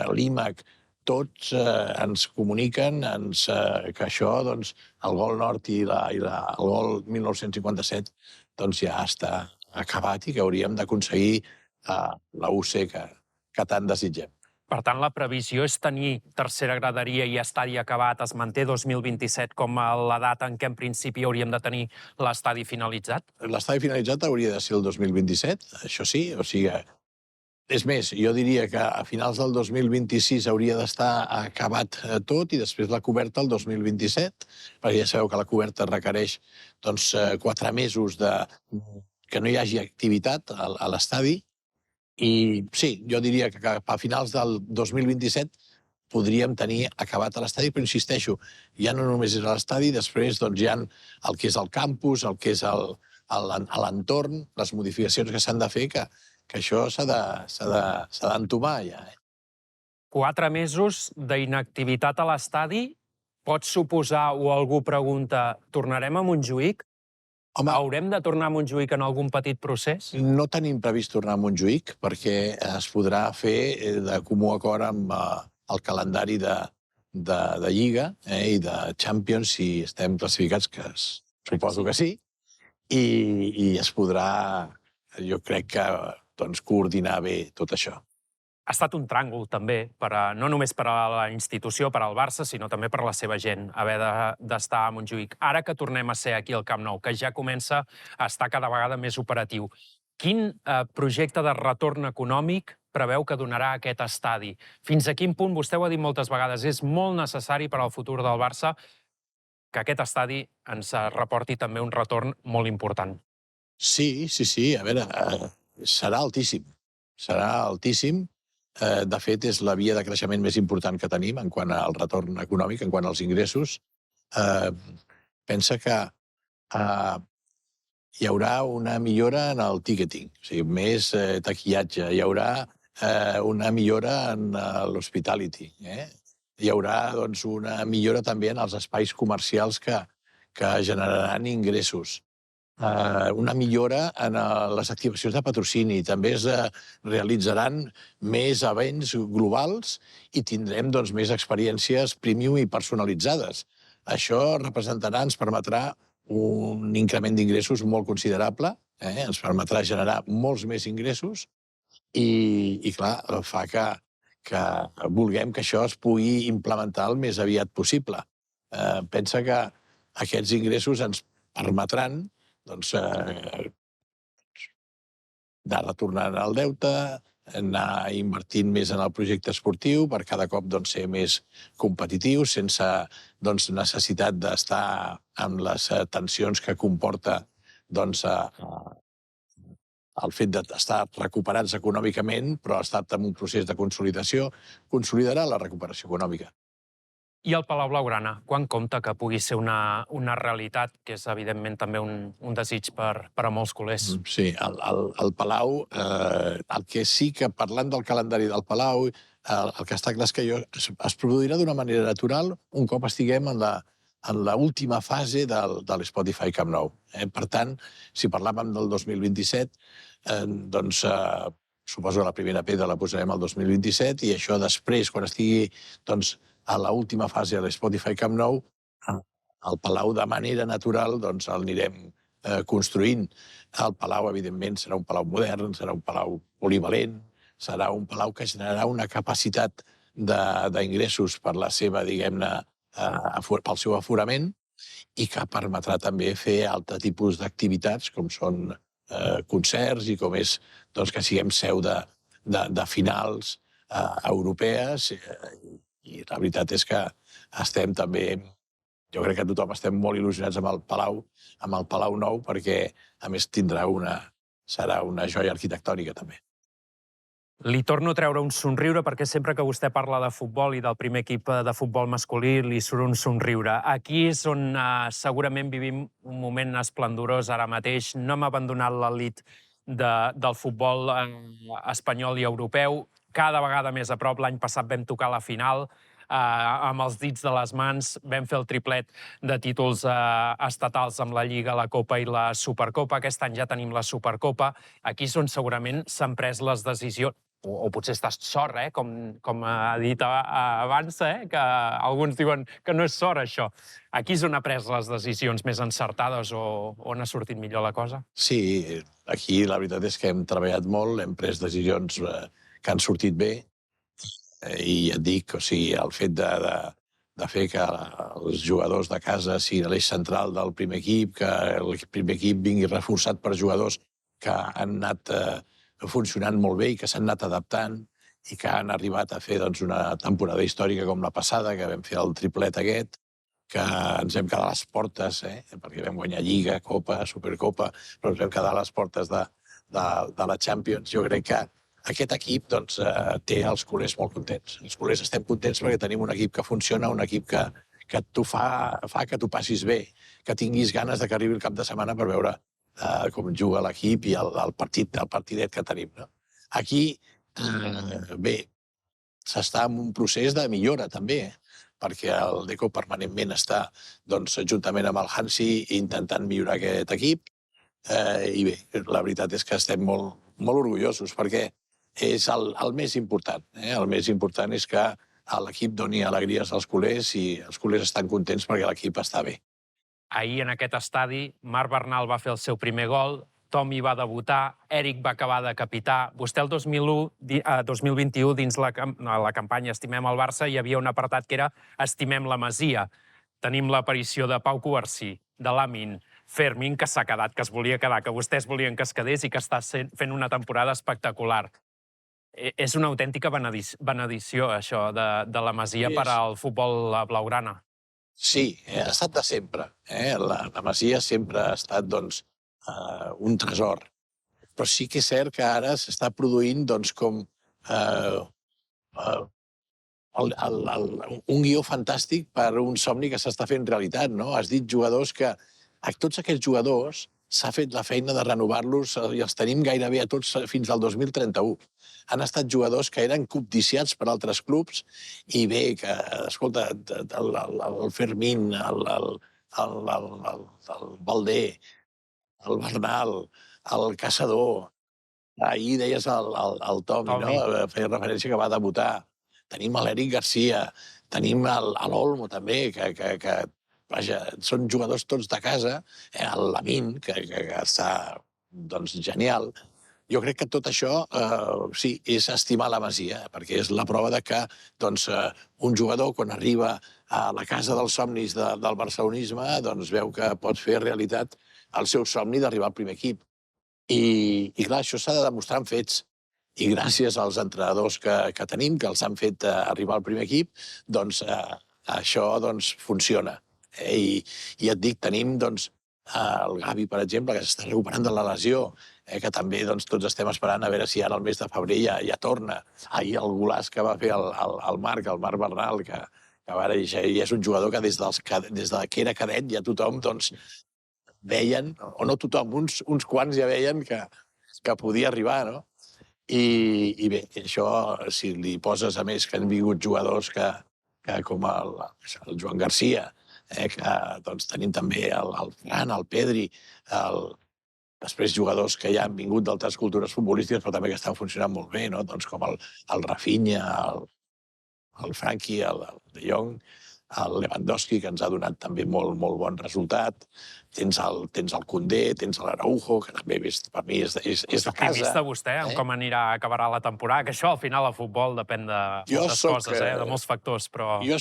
l'IMAC, tots ens comuniquen que això, el Gol Nord i el Gol 1957, ja està acabat i que hauríem d'aconseguir la UC que tant desitgem. Per tant, la previsió és tenir tercera graderia i estadi acabat, es manté 2027 com la data en què en principi hauríem de tenir l'estadi finalitzat? L'estadi finalitzat hauria de ser el 2027, això sí, o sigui... És més, jo diria que a finals del 2026 hauria d'estar acabat tot i després la coberta el 2027, perquè ja sabeu que la coberta requereix 4 mesos que no hi hagi activitat a l'estadi. I sí, jo diria que a finals del 2027 podríem tenir acabat l'estadi, però insisteixo, ja no només és l'estadi, després hi ha el que és el campus, el que és l'entorn, les modificacions que s'han de fer, que que això s'ha d'entomar ja. 4 mesos d'inactivitat a l'estadi pot suposar, o algú pregunta, tornarem a Montjuïc? Home, Haurem de tornar a Montjuïc en algun petit procés? no tenim previst tornar a Montjuïc perquè es podrà fer de comú acord amb el calendari de Lliga i de Champions, si estem classificats, que suposo que sí, i es podrà, jo crec que, coordinar bé tot això. Ha estat un tràngol, també, no només per a la institució, per al Barça, sinó també per a la seva gent, haver d'estar a Montjuïc. Ara que tornem a ser aquí al Camp Nou, que ja comença a estar cada vegada més operatiu, quin projecte de retorn econòmic preveu que donarà aquest estadi? Fins a quin punt, vostè ho ha dit moltes vegades, és molt necessari per al futur del Barça que aquest estadi ens reporti també un retorn molt important? Sí, a veure, serà altíssim. Serà altíssim. De fet, és la via de creixement més important que tenim en quant al retorn econòmic, en quant als ingressos. Pensa que hi haurà una millora en el ticketing, o sigui, més taquillatge, hi haurà una millora en l'hospitality, hi haurà una millora també en els espais comercials que generaran ingressos. Una millora en les activacions de patrocini. També es realitzaran més events globals i tindrem més experiències premium i personalitzades. Això ens permetrà un increment d'ingressos molt considerable, ens permetrà generar molts més ingressos i clar, fa que vulguem que això es pugui implementar el més aviat possible. Pensa que aquests ingressos ens permetran anar retornant el deute, anar invertint més en el projecte esportiu per cada cop ser més competitius, sense necessitat d'estar amb les tensions que comporta el fet d'estar recuperats econòmicament, però ha estat en un procés de consolidació, consolidarà la recuperació econòmica. I el Palau Blaugrana, quan compta que pugui ser una realitat, que és evidentment també un desig per a molts culers? Sí, el Palau, el que sí que parlant del calendari del Palau, el que està clar és que es produirà d'una manera natural un cop estiguem en l'última fase de l'Spotify Camp Nou. Per tant, si parlàvem del 2027, suposo que la primera pedra la posarem el 2027 i això després, quan estigui a l'última fase de l'Spotify Camp Nou, el Palau de manera natural l'anirem construint. El Palau, evidentment, serà un palau modern, serà un palau polivalent, serà un palau que generarà una capacitat d'ingressos per la seva, diguem-ne, pel seu aforament i que permetrà també fer altre tipus d'activitats, com són concerts i com és que siguem seu de finals europees. I la veritat és que estem també, jo crec que tothom estem molt il·lusionats amb el Palau Nou, perquè a més serà una joia arquitectònica també. Li torno a treure un somriure perquè sempre que vostè parla de futbol i del primer equip de futbol masculí li surt un somriure. Aquí és on segurament vivim un moment esplendorós ara mateix. No hem abandonat l'elit del futbol espanyol i europeu. Cada vegada més a prop. L'any passat vam tocar la final amb els dits de les mans, vam fer el triplet de títols estatals amb la Lliga, la Copa i la Supercopa. Aquest any ja tenim la Supercopa. Aquí és on segurament s'han pres les decisions, o potser estàs sort, com ha dit abans, que alguns diuen que no és sort, això. Aquí és on ha pres les decisions més encertades o on ha sortit millor la cosa? Sí, aquí la veritat és que hem treballat molt, hem pres decisions que han sortit bé i et dic, el fet de fer que els jugadors de casa siguin l'eix central del primer equip, que el primer equip vingui reforçat per jugadors que han anat funcionant molt bé i que s'han anat adaptant i que han arribat a fer una temporada històrica com la passada, que vam fer el triplet aquest, que ens vam quedar a les portes, perquè vam guanyar Lliga, Copa, Supercopa, però ens vam quedar a les portes de la Champions. Jo crec que aquest equip té els culers molt contents. Els culers estem contents perquè tenim un equip que funciona, un equip que fa que tu passis bé, que tinguis ganes que arribi el cap de setmana per veure com juga l'equip i el partidet que tenim. Aquí, bé, s'està en un procés de millora, també, perquè el Deco permanentment està, doncs, juntament amb el Hansi, intentant millorar aquest equip. I bé, la veritat és que estem molt, molt orgullosos, perquè és el més important. El més important és que l'equip doni alegries als culers i els culers estan contents perquè l'equip està bé. Ahir, en aquest estadi, Marc Bernal va fer el seu primer gol, Tomi va debutar, Eric va acabar de capità. Vostè el 2021, dins la campanya Estimem el Barça, hi havia un apartat que era Estimem la Masia. Tenim l'aparició de Pau Covarsí, de Lamin, Fermín, que s'ha quedat, que es volia quedar, que vostès volien que es quedés i que està fent una temporada espectacular. És una autèntica benedició, això, de la Masia per al futbol blaugrana. Sí, ha estat de sempre. La Masia sempre ha estat, doncs, un tresor. Però sí que és cert que ara s'està produint, doncs, com un guió fantàstic per un somni que s'està fent realitat, no? Has dit jugadors que... A tots aquests jugadors s'ha fet la feina de renovar-los i els tenim gairebé a tots fins al 2031. Han estat jugadors que eren cobdiciats per altres clubs i bé, que, escolta, el Fermín, el Valdé, el Bernal, el Caçador, ahir deies el Tomi, no? Feia referència que va debutar. Tenim l'Eric Garcia, tenim l'Olmo també, que vaja, són jugadors tots de casa, el Lamin, que està, doncs, genial. Jo crec que tot això, sí, és estimar la Masia, perquè és la prova de que, doncs, un jugador, quan arriba a la casa dels somnis del barcelonisme, doncs veu que pot fer realitat el seu somni d'arribar al primer equip. I clar, això s'ha de demostrar amb fets. I gràcies als entrenadors que tenim, que els han fet arribar al primer equip, doncs això funciona. I et dic, tenim el Gavi, per exemple, que s'està recuperant de la lesió, que també tots estem esperant a veure si ara al mes de febrer ja torna. Ahir el golaç que va fer el Marc Bernal, que ara ja és un jugador que des que era cadet ja tothom veien, o no tothom, uns quants ja veien que podia arribar, no? I bé, això, si li poses a més que han vingut jugadors com el Joan Garcia, que tenim també el Fran, el Pedri, després jugadors que ja han vingut d'altres cultures futbolístiques però també que estan funcionant molt bé, com el Rafinha, el Franqui, el De Jong, el Lewandowski, que ens ha donat també molt bon resultat. Tens el Koundé, tens l'Araujo, que també per mi és de casa. Optimista vostè en com acabarà la temporada, que això al final al futbol depèn de moltes coses, de molts factors, però... Jo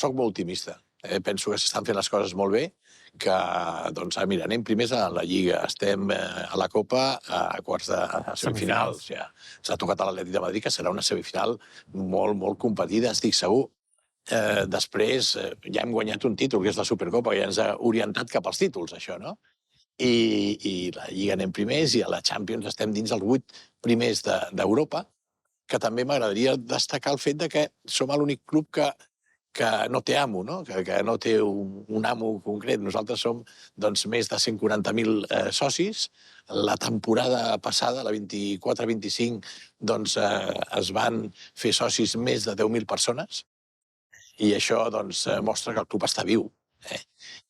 soc molt optimista. Penso que s'estan fent les coses molt bé, que, mira, anem primers a la Lliga, estem a la Copa a quarts de semifinal. S'ha tocat a l'Atlètic de Madrid, que serà una semifinal molt competida, estic segur. Després ja hem guanyat un títol, que és la Supercopa, que ja ens ha orientat cap als títols, això, no? I la Lliga anem primers i a la Champions estem dins els 8 primers d'Europa, que també m'agradaria destacar el fet que som l'únic club que no té amo, que no té un amo concret. Nosaltres som més de 140.000 socis. La temporada passada, la 24-25, es van fer socis més de 10.000 persones, i això mostra que el club està viu.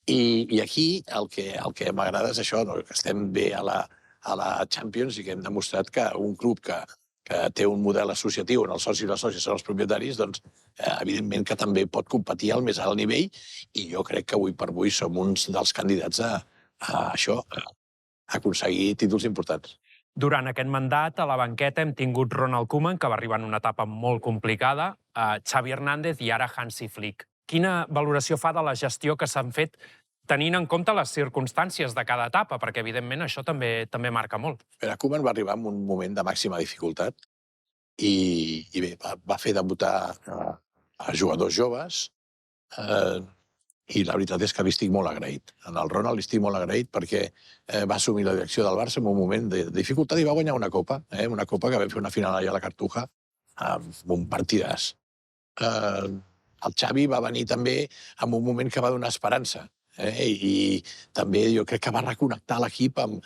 I aquí el que m'agrada és això, que estem bé a la Champions i que hem demostrat que un club que té un model associatiu on els socis i les sòcies són els propietaris, evidentment que també pot competir al més alt nivell, i jo crec que avui per avui som uns dels candidats a això, a aconseguir títols importants. Durant aquest mandat, a la banqueta hem tingut Ronald Koeman, que va arribar en una etapa molt complicada, Xavi Hernández i ara Hansi Flick. Quina valoració fa de la gestió que s'han fet tenint en compte les circumstàncies de cada etapa? Perquè, evidentment, això també marca molt. Koeman va arribar en un moment de màxima dificultat i bé, va fer debutar a jugadors joves, i la veritat és que li estic molt agraït. En el Ronald li estic molt agraït perquè va assumir la direcció del Barça en un moment de dificultat i va guanyar una copa que vam fer una final allà a la Cartuja amb un partidàs. El Xavi va venir també en un moment que va donar esperança, I també jo crec que va reconnectar l'equip amb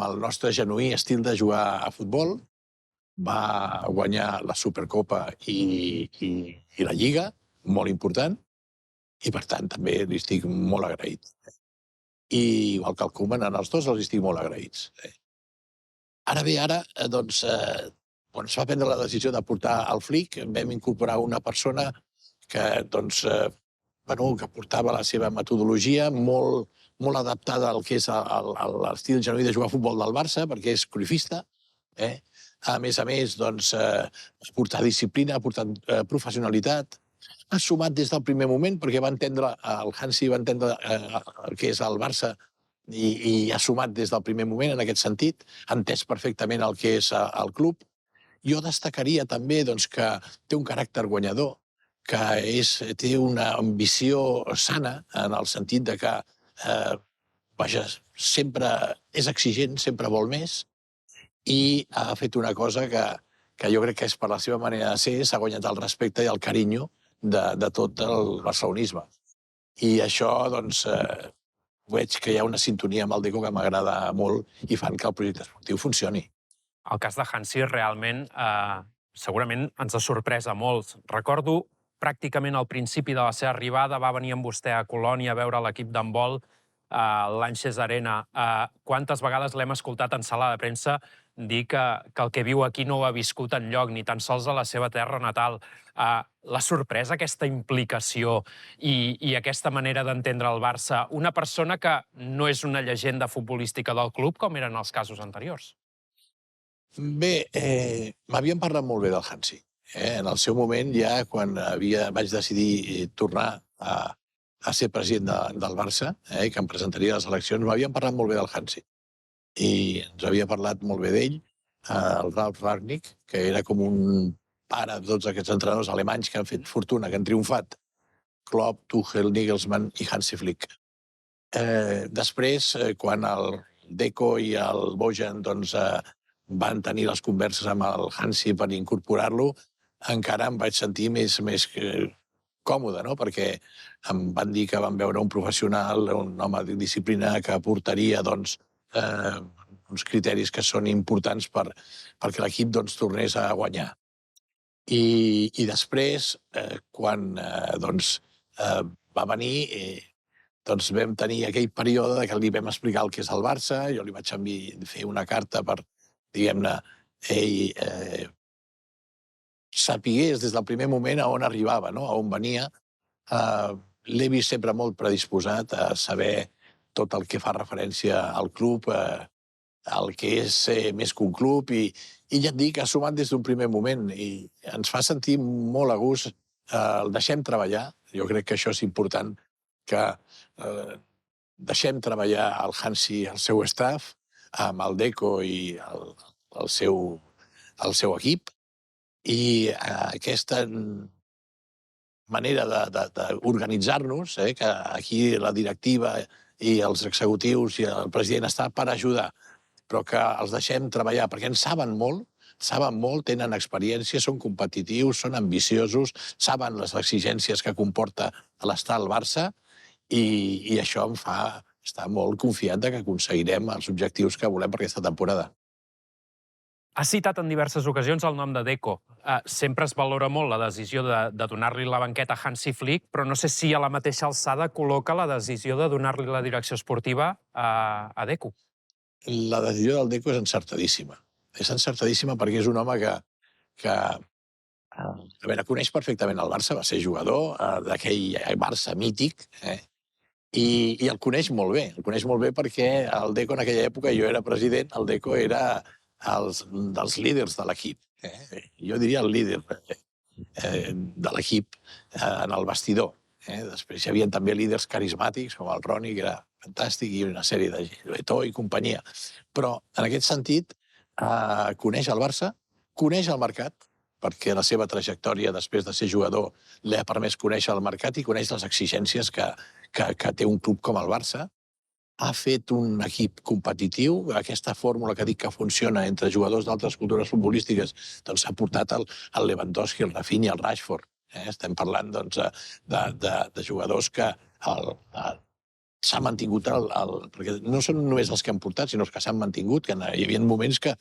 el nostre genuí estil de jugar a futbol. Va guanyar la Supercopa i la Lliga, molt important, i per tant també li estic molt agraït. I igual que el Koeman, els dos els estic molt agraïts. Ara bé, doncs, quan es va prendre la decisió de portar el Flick, vam incorporar una persona que, doncs, que portava la seva metodologia molt adaptada al que és l'estil genuí de jugar a futbol del Barça, perquè és cruifista. A més, doncs, ha portat disciplina, ha portat professionalitat. Ha sumat des del primer moment, perquè va entendre, el Hansi va entendre el que és el Barça i ha sumat des del primer moment en aquest sentit, ha entès perfectament el que és el club. Jo destacaria també que té un caràcter guanyador, que té una ambició sana, en el sentit de que sempre és exigent, sempre vol més, i ha fet una cosa que jo crec que és per la seva manera de ser, s'ha guanyat el respecte i el carinyo de tot el barcelonisme. I això, doncs, veig que hi ha una sintonia amb el Deco que m'agrada molt i fan que el projecte esportiu funcioni. El cas de Hansi realment segurament ens ha sorprès a molts. Recordo pràcticament al principi de la seva arribada va venir amb vostè a Colònia a veure l'equip d'handbol, l'Anxes Arena. Quantes vegades l'hem escoltat en sala de premsa dir que el que viu aquí no ho ha viscut enlloc, ni tan sols a la seva terra natal. L'ha sorprès aquesta implicació i aquesta manera d'entendre el Barça? Una persona que no és una llegenda futbolística del club, com eren els casos anteriors. Bé, m'havien parlat molt bé del Hansi. En el seu moment, ja quan vaig decidir tornar a ser president del Barça, que em presentaria a les eleccions, m'havien parlat molt bé del Hansi. I ens havia parlat molt bé d'ell, el Ralf Rangnick, que era com un pare de tots aquests entrenadors alemanys que han fet fortuna, que han triomfat. Klopp, Tuchel, Nagelsmann i Hansi Flick. Després, quan el Deco i el Bojan van tenir les converses amb el Hansi per incorporar-lo, encara em vaig sentir més còmode, no? Perquè em van dir que van veure un professional, un home de disciplina que aportaria uns criteris que són importants perquè l'equip tornés a guanyar. I després, quan va venir, vam tenir aquell període que li vam explicar el que és el Barça, jo li vaig fer una carta per, diguem-ne, ell sapigués des del primer moment a on arribava, a on venia. L'he vist sempre molt predisposat a saber tot el que fa referència al club, el que és més que un club, i ja et dic, ha sumat des d'un primer moment i ens fa sentir molt a gust. El deixem treballar, jo crec que això és important, que deixem treballar el Hansi i el seu staff, amb el Deco i el seu equip, i aquesta manera d'organitzar-nos, que aquí la directiva i els executius i el president està per ajudar, però que els deixem treballar, perquè en saben molt, tenen experiència, són competitius, són ambiciosos, saben les exigències que comporta l'estar al Barça, i això em fa estar molt confiat que aconseguirem els objectius que volem per aquesta temporada. Ha citat en diverses ocasions el nom de Deco. Sempre es valora molt la decisió de donar-li la banqueta a Hansi Flick, però no sé si a la mateixa alçada col·loca la decisió de donar-li la direcció esportiva a Deco. La decisió del Deco és encertadíssima. És encertadíssima perquè és un home que coneix perfectament el Barça, va ser jugador d'aquell Barça mític, i el coneix molt bé. El coneix molt bé perquè el Deco en aquella època, jo era president, el Deco era dels líders de l'equip. Jo diria el líder de l'equip en el vestidor. Després hi havia també líders carismàtics, com el Roni, que era fantàstic, i una sèrie de Eto'o i companyia. Però, en aquest sentit, coneix el Barça, coneix el mercat, perquè la seva trajectòria després de ser jugador li ha permès conèixer el mercat i coneix les exigències que té un club com el Barça. Ha fet un equip competitiu. Aquesta fórmula que dic que funciona entre jugadors d'altres cultures futbolístiques ha portat el Lewandowski, el Rafinha, el Rashford. Estem parlant de jugadors que s'ha mantingut perquè no són només els que han portat, sinó els que s'han mantingut, que hi havia moments que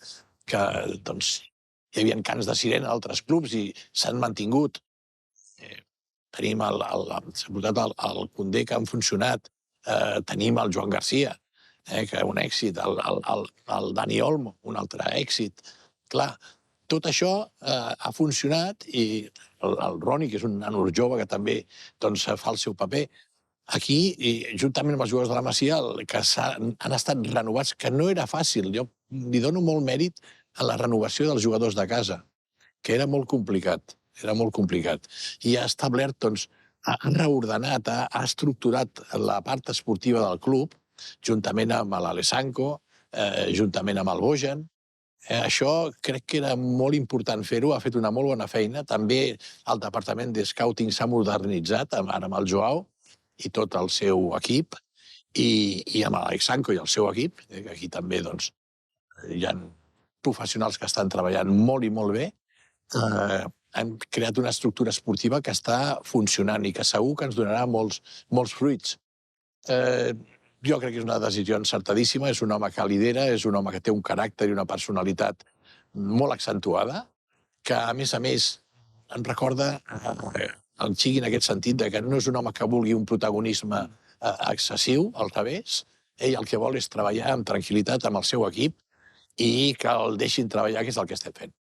doncs, hi havia cants de sirena a altres clubs i s'han mantingut. Tenim s'ha portat el Koundé, que han funcionat. Tenim el Joan Garcia, que és un èxit. El Dani Olmo, un altre èxit. Clar, tot això ha funcionat i el Roni, que és un nano jove que també fa el seu paper, aquí, juntament amb els jugadors de la Masia, que han estat renovats, que no era fàcil. Jo li dono molt mèrit a la renovació dels jugadors de casa, que era molt complicat, I ha establert, ha reordenat, ha estructurat la part esportiva del club, juntament amb l'Alessanco, juntament amb el Bojan. Això crec que era molt important fer-ho, ha fet una molt bona feina. També el departament de scouting s'ha modernitzat, ara amb el Joao i tot el seu equip, i amb l'Alessanco i el seu equip, que aquí també hi ha professionals que estan treballant molt i molt bé. Han creat una estructura esportiva que està funcionant i que segur que ens donarà molts fruits. Jo crec que és una decisió encertadíssima, és un home que lidera, és un home que té un caràcter i una personalitat molt accentuada, que, a més, em recorda el Chiqui en aquest sentit, que no és un home que vulgui un protagonisme excessiu, al revés. Ell el que vol és treballar amb tranquil·litat amb el seu equip i que el deixin treballar, que és el que estem fent.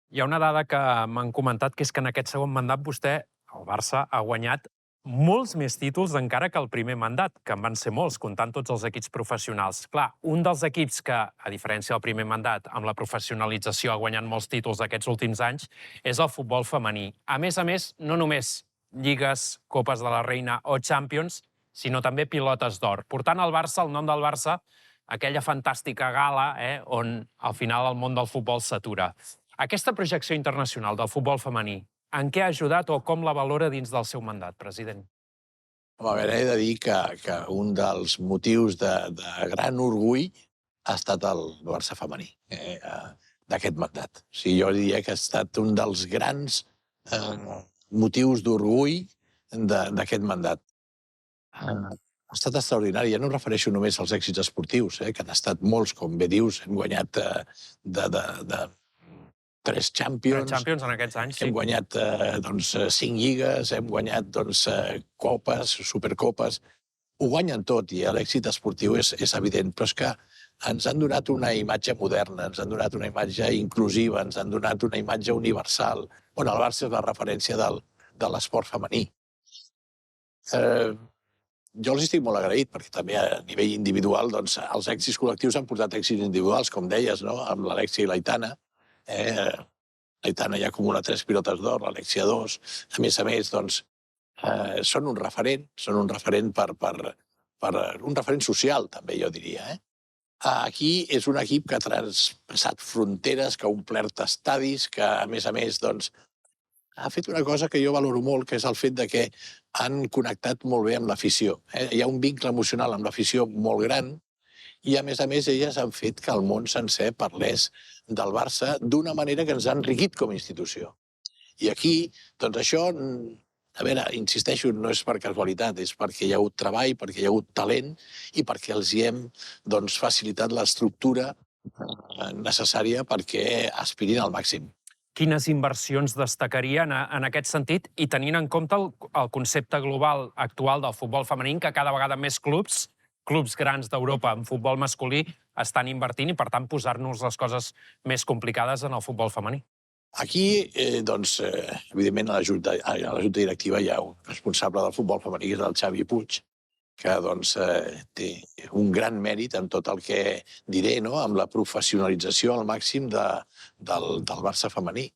Hi ha una dada que m'han comentat, que és que en aquest segon mandat vostè, el Barça, ha guanyat molts més títols encara que el primer mandat, que en van ser molts, comptant tots els equips professionals. Clar, un dels equips que, a diferència del primer mandat, amb la professionalització ha guanyat molts títols aquests últims anys, és el futbol femení. A més, no només lligues, Copes de la Reina o Champions, sinó també pilotes d'or. Portant al Barça, el nom del Barça, aquella fantàstica gala on al final el món del futbol s'atura. Aquesta projecció internacional del futbol femení, en què ha ajudat o com la valora dins del seu mandat, president? A veure, he de dir que un dels motius de gran orgull ha estat el Barça femení d'aquest mandat. O sigui, jo diria que ha estat un dels grans motius d'orgull d'aquest mandat. Ha estat extraordinari. Ja no em refereixo només als èxits esportius, que han estat molts, com bé dius, hem guanyat de 3 Champions. 3 Champions en aquests anys, sí. Hem guanyat 5 lligues, hem guanyat copes, supercopes. Ho guanyen tot i l'èxit esportiu és evident, però és que ens han donat una imatge moderna, ens han donat una imatge inclusiva, ens han donat una imatge universal, on el Barça és la referència de l'esport femení. Jo els estic molt agraït, perquè també a nivell individual els èxits col·lectius han portat èxits individuals, com deies, amb l'Alexia i l'Aitana. L'Aitana ja acumula 3 pilotes d'or, l'Alexia 2. A més, són un referent un referent social, també, jo diria. Aquí és un equip que ha traspassat fronteres, que ha omplert estadis, que, a més, ha fet una cosa que jo valoro molt, que és el fet que han connectat molt bé amb l'afició. Hi ha un vincle emocional amb l'afició molt gran i, a més, elles han fet que el món sencer parlés del Barça d'una manera que ens ha enriquit com a institució. I aquí, això, a veure, insisteixo, no és per casualitat, és perquè hi ha hagut treball, perquè hi ha hagut talent i perquè els hi hem facilitat l'estructura necessària perquè aspirin al màxim. Quines inversions destacaria en aquest sentit i tenint en compte el concepte global actual del futbol femení, que cada vegada més clubs grans d'Europa en futbol masculí estan invertint i, per tant, posar-nos les coses més complicades en el futbol femení? Aquí, evidentment, a la Junta Directiva hi ha un responsable del futbol femení, que és el Xavi Puig, que té un gran mèrit en tot el que diré, amb la professionalització al màxim del Barça femení.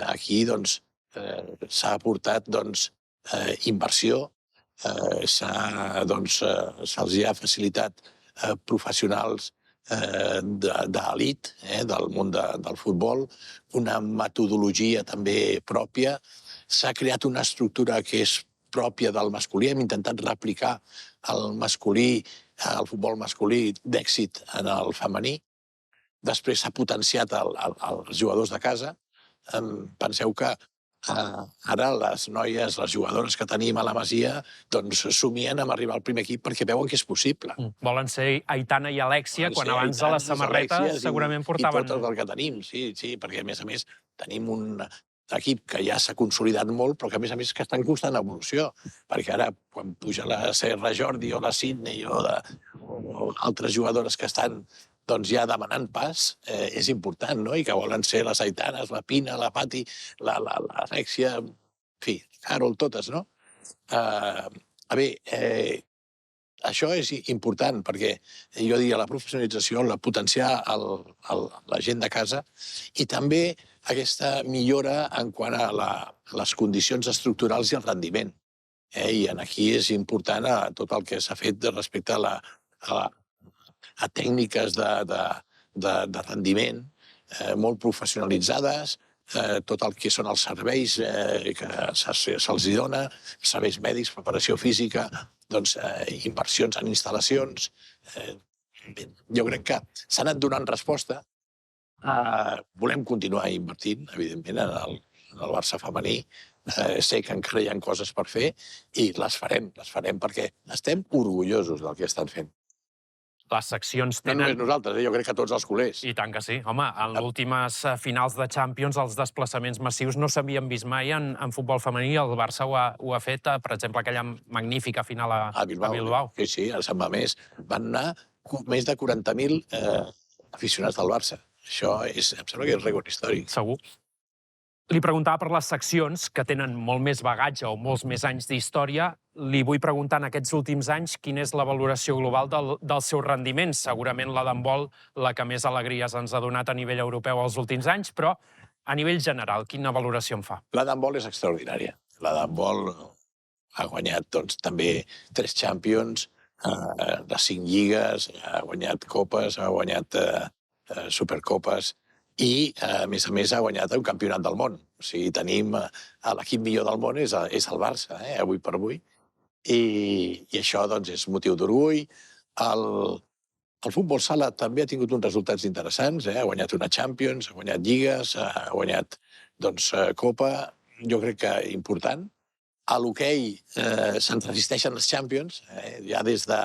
Aquí s'ha aportat inversió, se'ls ha facilitat professionals d'elit del món del futbol, una metodologia també pròpia. S'ha creat una estructura que és pròpia del masculí. Hem intentat replicar el futbol masculí d'èxit en el femení. Després s'ha potenciat els jugadors de casa. Penseu que Ara les noies, les jugadores que tenim a la Masia, doncs somien amb arribar al primer equip perquè veuen que és possible. Volen ser Aitana i Alèxia, quan abans de la samarreta segurament portaven... I tot el que tenim, sí, perquè a més tenim un equip que ja s'ha consolidat molt, però que a més que està en constant evolució, perquè ara quan puja la Serra Jordi o la Sydney o altres jugadores que estan doncs ja demanant pas, és important, no? I que volen ser les Aitanes, la Pina, la Pati, l'Alèxia, en fi, Carol, totes, no? Això és important perquè jo diria la professionalització, la potenciar la gent de casa i també aquesta millora en quant a les condicions estructurals i el rendiment. I aquí és important tot el que s'ha fet respecte a tècniques de rendiment molt professionalitzades, tot el que són els serveis que se'ls dona, serveis mèdics, preparació física, doncs, inversions en instal·lacions. Jo crec que s'ha anat donant resposta. Volem continuar invertint, evidentment, en el Barça femení. Sé que encara hi ha coses per fer i les farem perquè estem orgullosos del que estan fent. Les seccions No tenen... només nosaltres, jo crec que tots els culers. I tant que sí. Home, en les últimes finals de Champions, els desplaçaments massius no s'havien vist mai en futbol femení. El Barça ho ha fet, per exemple, aquella magnífica final a Bilbao. Sí, a Sant Mamés. Van anar més de 40.000 aficionats del Barça. Això em sembla que és rècord històric. Segur. Li preguntava per les seccions, que tenen molt més bagatge o molts més anys d'història. Li vull preguntar en aquests últims anys quina és la valoració global del seu rendiment. Segurament la d'handbol, la que més alegries ens ha donat a nivell europeu els últims anys, però a nivell general, quina valoració en fa? La d'handbol és extraordinària. La d'handbol ha guanyat també 3 Champions, de 5 lligues, ha guanyat copes, ha guanyat supercopes, i, a més, ha guanyat un campionat del món. O sigui, tenim l'equip millor del món és el Barça, avui per avui. I això, doncs, és motiu d'orgull. El futbol sala també ha tingut uns resultats interessants. Ha guanyat una Champions, ha guanyat lligues, ha guanyat, doncs, Copa. Jo crec que important. A l'hoquei se'n resisteixen les Champions. Ja des de,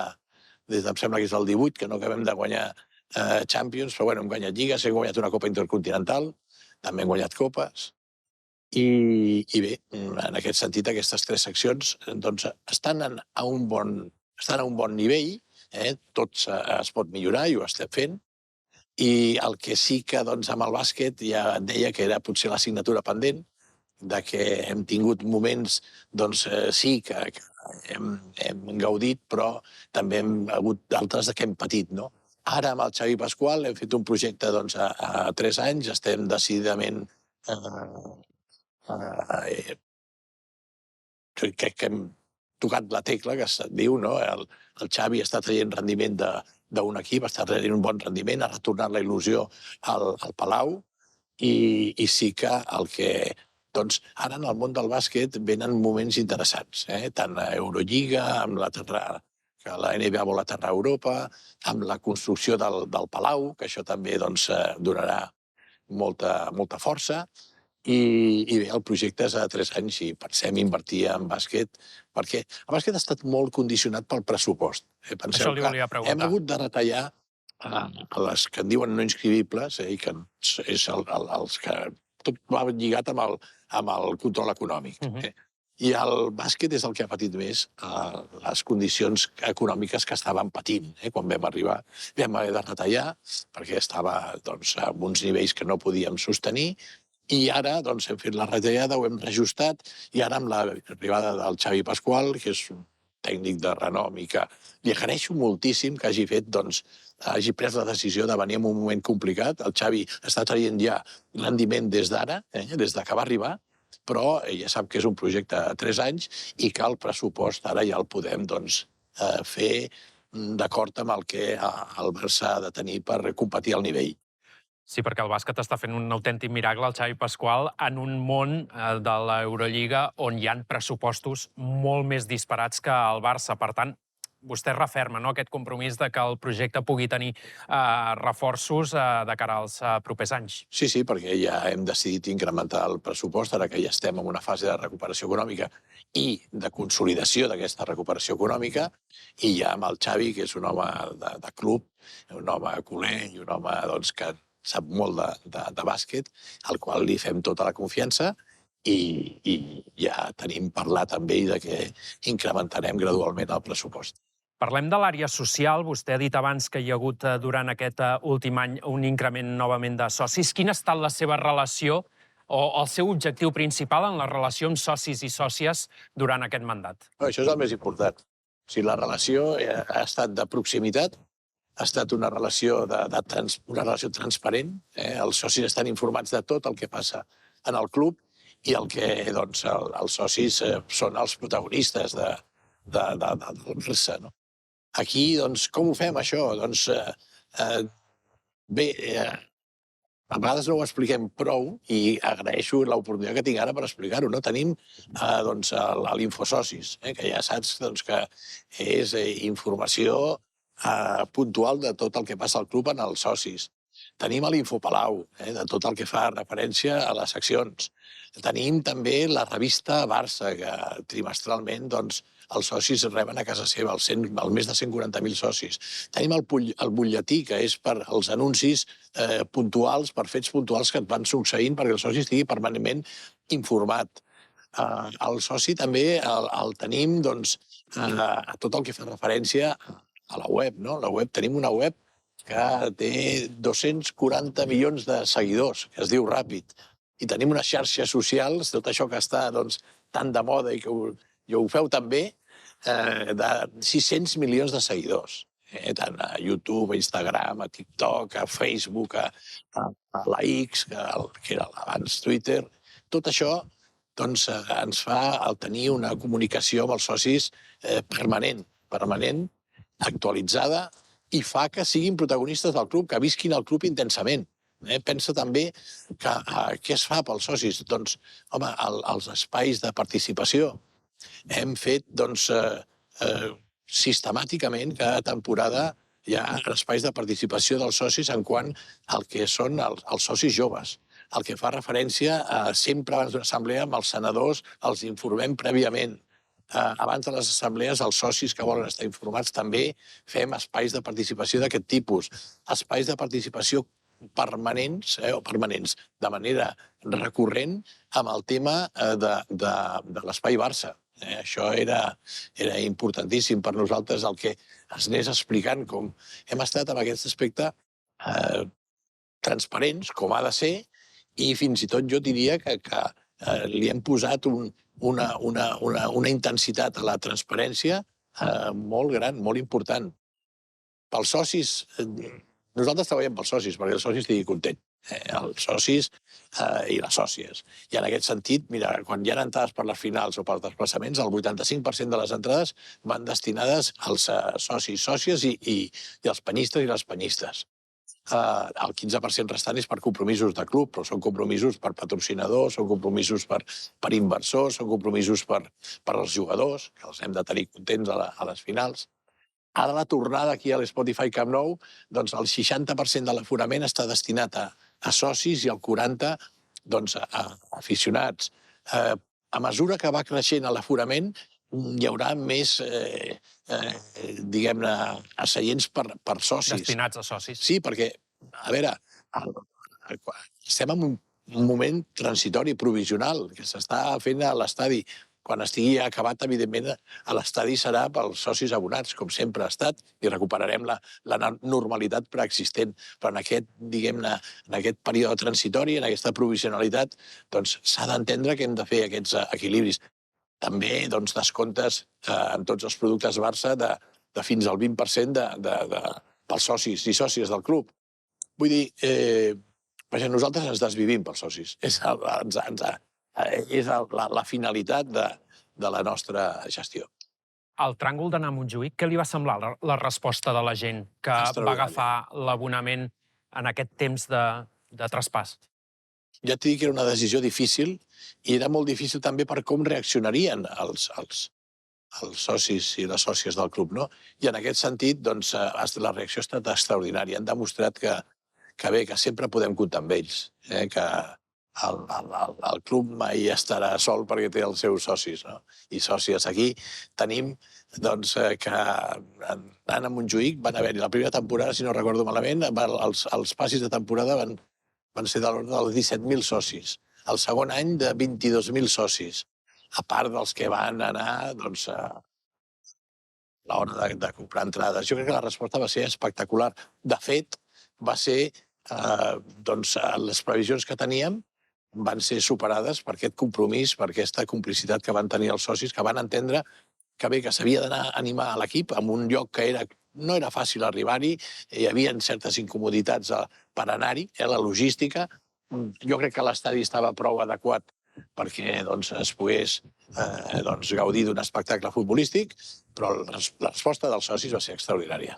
em sembla que és el 18, que no acabem de guanyar Champions, però bueno, hem guanyat lligues, hem guanyat una Copa Intercontinental, també hem guanyat copes, i bé, en aquest sentit, aquestes 3 seccions doncs, estan a un bon nivell, tot es pot millorar i ho estem fent, i el que sí que doncs, amb el bàsquet ja deia que era potser l'assignatura pendent, de que hem tingut moments, doncs sí, que hem gaudit, però també hem hagut d'altres que hem patit, no? Ara, amb el Xavi Pasqual, hem fet un projecte a 3 anys, estem decididament... Crec que hem tocat la tecla, que es diu, no? El Xavi està traient rendiment d'un equip, està traient un bon rendiment, ha retornat la il·lusió al Palau, i sí que el que... Doncs ara en el món del bàsquet venen moments interessants, tant a Eurolliga, amb que la NBA vol aterrar a Europa, amb la construcció del Palau, que això també donarà molta força, i bé, el projecte és a 3 anys i pensem invertir en bàsquet, perquè el bàsquet ha estat molt condicionat pel pressupost. Això li volia preguntar. Hem hagut de retallar a les que en diuen no inscrivibles, i que és els que tot va lligat amb el control econòmic. I el bàsquet és el que ha patit més les condicions econòmiques que estàvem patint. Quan vam arribar, vam haver de retallar perquè estava en uns nivells que no podíem sostenir, i ara hem fet la retallada, ho hem reajustat, i ara amb l'arribada del Xavi Pasqual, que és un tècnic de renom i que li agraeixo moltíssim que hagi pres la decisió de venir en un moment complicat. El Xavi està traient ja rendiment des d'ara, des que va arribar, però ja sap que és un projecte a 3 anys i que el pressupost ara ja el podem fer d'acord amb el que el Barça ha de tenir per competir al nivell. Sí, perquè el bàsquet està fent un autèntic miracle, el Xavi Pasqual, en un món de l'Eurolliga on hi ha pressupostos molt més disparats que el Barça. Per tant, vostè referma aquest compromís de que el projecte pugui tenir reforços de cara als propers anys. Sí, sí, perquè ja hem decidit incrementar el pressupost, ara que ja estem en una fase de recuperació econòmica i de consolidació d'aquesta recuperació econòmica, i ja amb el Xavi, que és un home de club, un home culer i un home que sap molt de bàsquet, al qual li fem tota la confiança, i ja tenim parlat amb ell de que incrementarem gradualment el pressupost. Parlem de l'àrea social. Vostè ha dit abans que hi ha hagut durant aquest últim any un increment novament de socis. Quina ha estat la seva relació o el seu objectiu principal en la relació amb socis i sòcies durant aquest mandat? Això és el més important. O sigui, la relació ha estat de proximitat, ha estat una relació transparent. Els socis estan informats de tot el que passa en el club i els socis són els protagonistes del Barça. Aquí, com ho fem, això? Bé, a vegades no ho expliquem prou i agraeixo l'oportunitat que tinc ara per explicar-ho. Tenim l'Infosocis, que ja saps que és informació puntual de tot el que passa al club en els socis. Tenim l'Infopalau, de tot el que fa referència a les seccions. Tenim també la revista Barça, que trimestralment els socis reben a casa seva, el més de 140.000 socis. Tenim el butlletí, que és per als anuncis puntuals, per fets puntuals que et van succeint perquè el soci estigui permanentment informat. El soci també el tenim a tot el que fa referència a la web. La web, tenim una web que té 240 milions de seguidors, que es diu Ràpid. I tenim unes xarxes socials, tot això que està tan de moda i que ho feu també, de 600 milions de seguidors. Tant a YouTube, a Instagram, a TikTok, a Facebook, a la X, que era abans Twitter. Tot això ens fa tenir una comunicació amb els socis permanent, actualitzada, i fa que siguin protagonistes del club, que visquin el club intensament. Pensa també que què es fa pels socis? Doncs, home, els espais de participació. Hem fet, sistemàticament, cada temporada hi ha espais de participació dels socis en quant al que són els socis joves. El que fa referència a sempre abans d'una assemblea amb els senadors els informem prèviament. Abans de les assemblees, els socis que volen estar informats també fem espais de participació d'aquest tipus. Espais de participació permanents, de manera recurrent, amb el tema de l'espai Barça. Això era importantíssim per nosaltres, el que es anés explicant com hem estat en aquest aspecte transparents, com ha de ser, i fins i tot jo diria que li hem posat una intensitat a la transparència molt gran, molt important. Pels socis, nosaltres treballem pels socis, perquè el soci estigui content. Els socis i les sòcies. I en aquest sentit, mira, quan hi ha entrades per les finals o pels desplaçaments, el 85% de les entrades van destinades als socis, sòcies i als penyistes i les penyistes. El 15% restant és per compromisos de club, però són compromisos per patrocinadors, són compromisos per inversors, són compromisos per als jugadors, que els hem de tenir contents a les finals. Ara la tornada aquí a l'Spotify Camp Nou, doncs el 60% de l'aforament està destinat a socis i el 40% a aficionats. A mesura que va creixent l'aforament, hi haurà més, diguem-ne, asseients per socis. Destinats a socis. Sí, perquè, a veure, estem en un moment transitori, provisional, que s'està fent a l'estadi. Quan estigui acabat, evidentment, a l'estadi serà pels socis abonats, com sempre ha estat, i recuperarem la normalitat preexistent. Però en aquest, diguem-ne, en aquest període transitori, en aquesta provisionalitat, doncs s'ha d'entendre que hem de fer aquests equilibris. També descomptes en tots els productes Barça de fins al 20% pels socis i sòcies del club. Vull dir, nosaltres ens desvivim pels socis. És la finalitat de la nostra gestió. Al tràngol d'anar a Montjuïc, què li va semblar la resposta de la gent que va agafar l'abonament en aquest temps de traspàs? Ja t'he dit que era una decisió difícil i era molt difícil també per com reaccionarien els els socis i les sòcies del club, no? I en aquest sentit, doncs, la reacció ha estat extraordinària. Han demostrat que bé, que sempre podem comptar amb ells, que el club mai estarà sol perquè té els seus socis, no? I sòcies. Aquí tenim doncs, que anant a Montjuïc van haver-hi la primera temporada, si no recordo malament, els passis de temporada van ser de l'ordre dels 17.000 socis. El segon any de 22.000 socis, a part dels que van anar doncs, a l'hora de comprar entrades. Jo crec que la resposta va ser espectacular. De fet, va ser, doncs, les previsions que teníem van ser superades per aquest compromís, per aquesta complicitat que van tenir els socis, que van entendre que bé, que s'havia d'anar a animar a l'equip en un lloc que no era fàcil arribar-hi, hi havia certes incomoditats per anar-hi, la logística. Jo crec que l'estadi estava prou adequat perquè doncs, es pogués gaudir d'un espectacle futbolístic, però la resposta dels socis va ser extraordinària.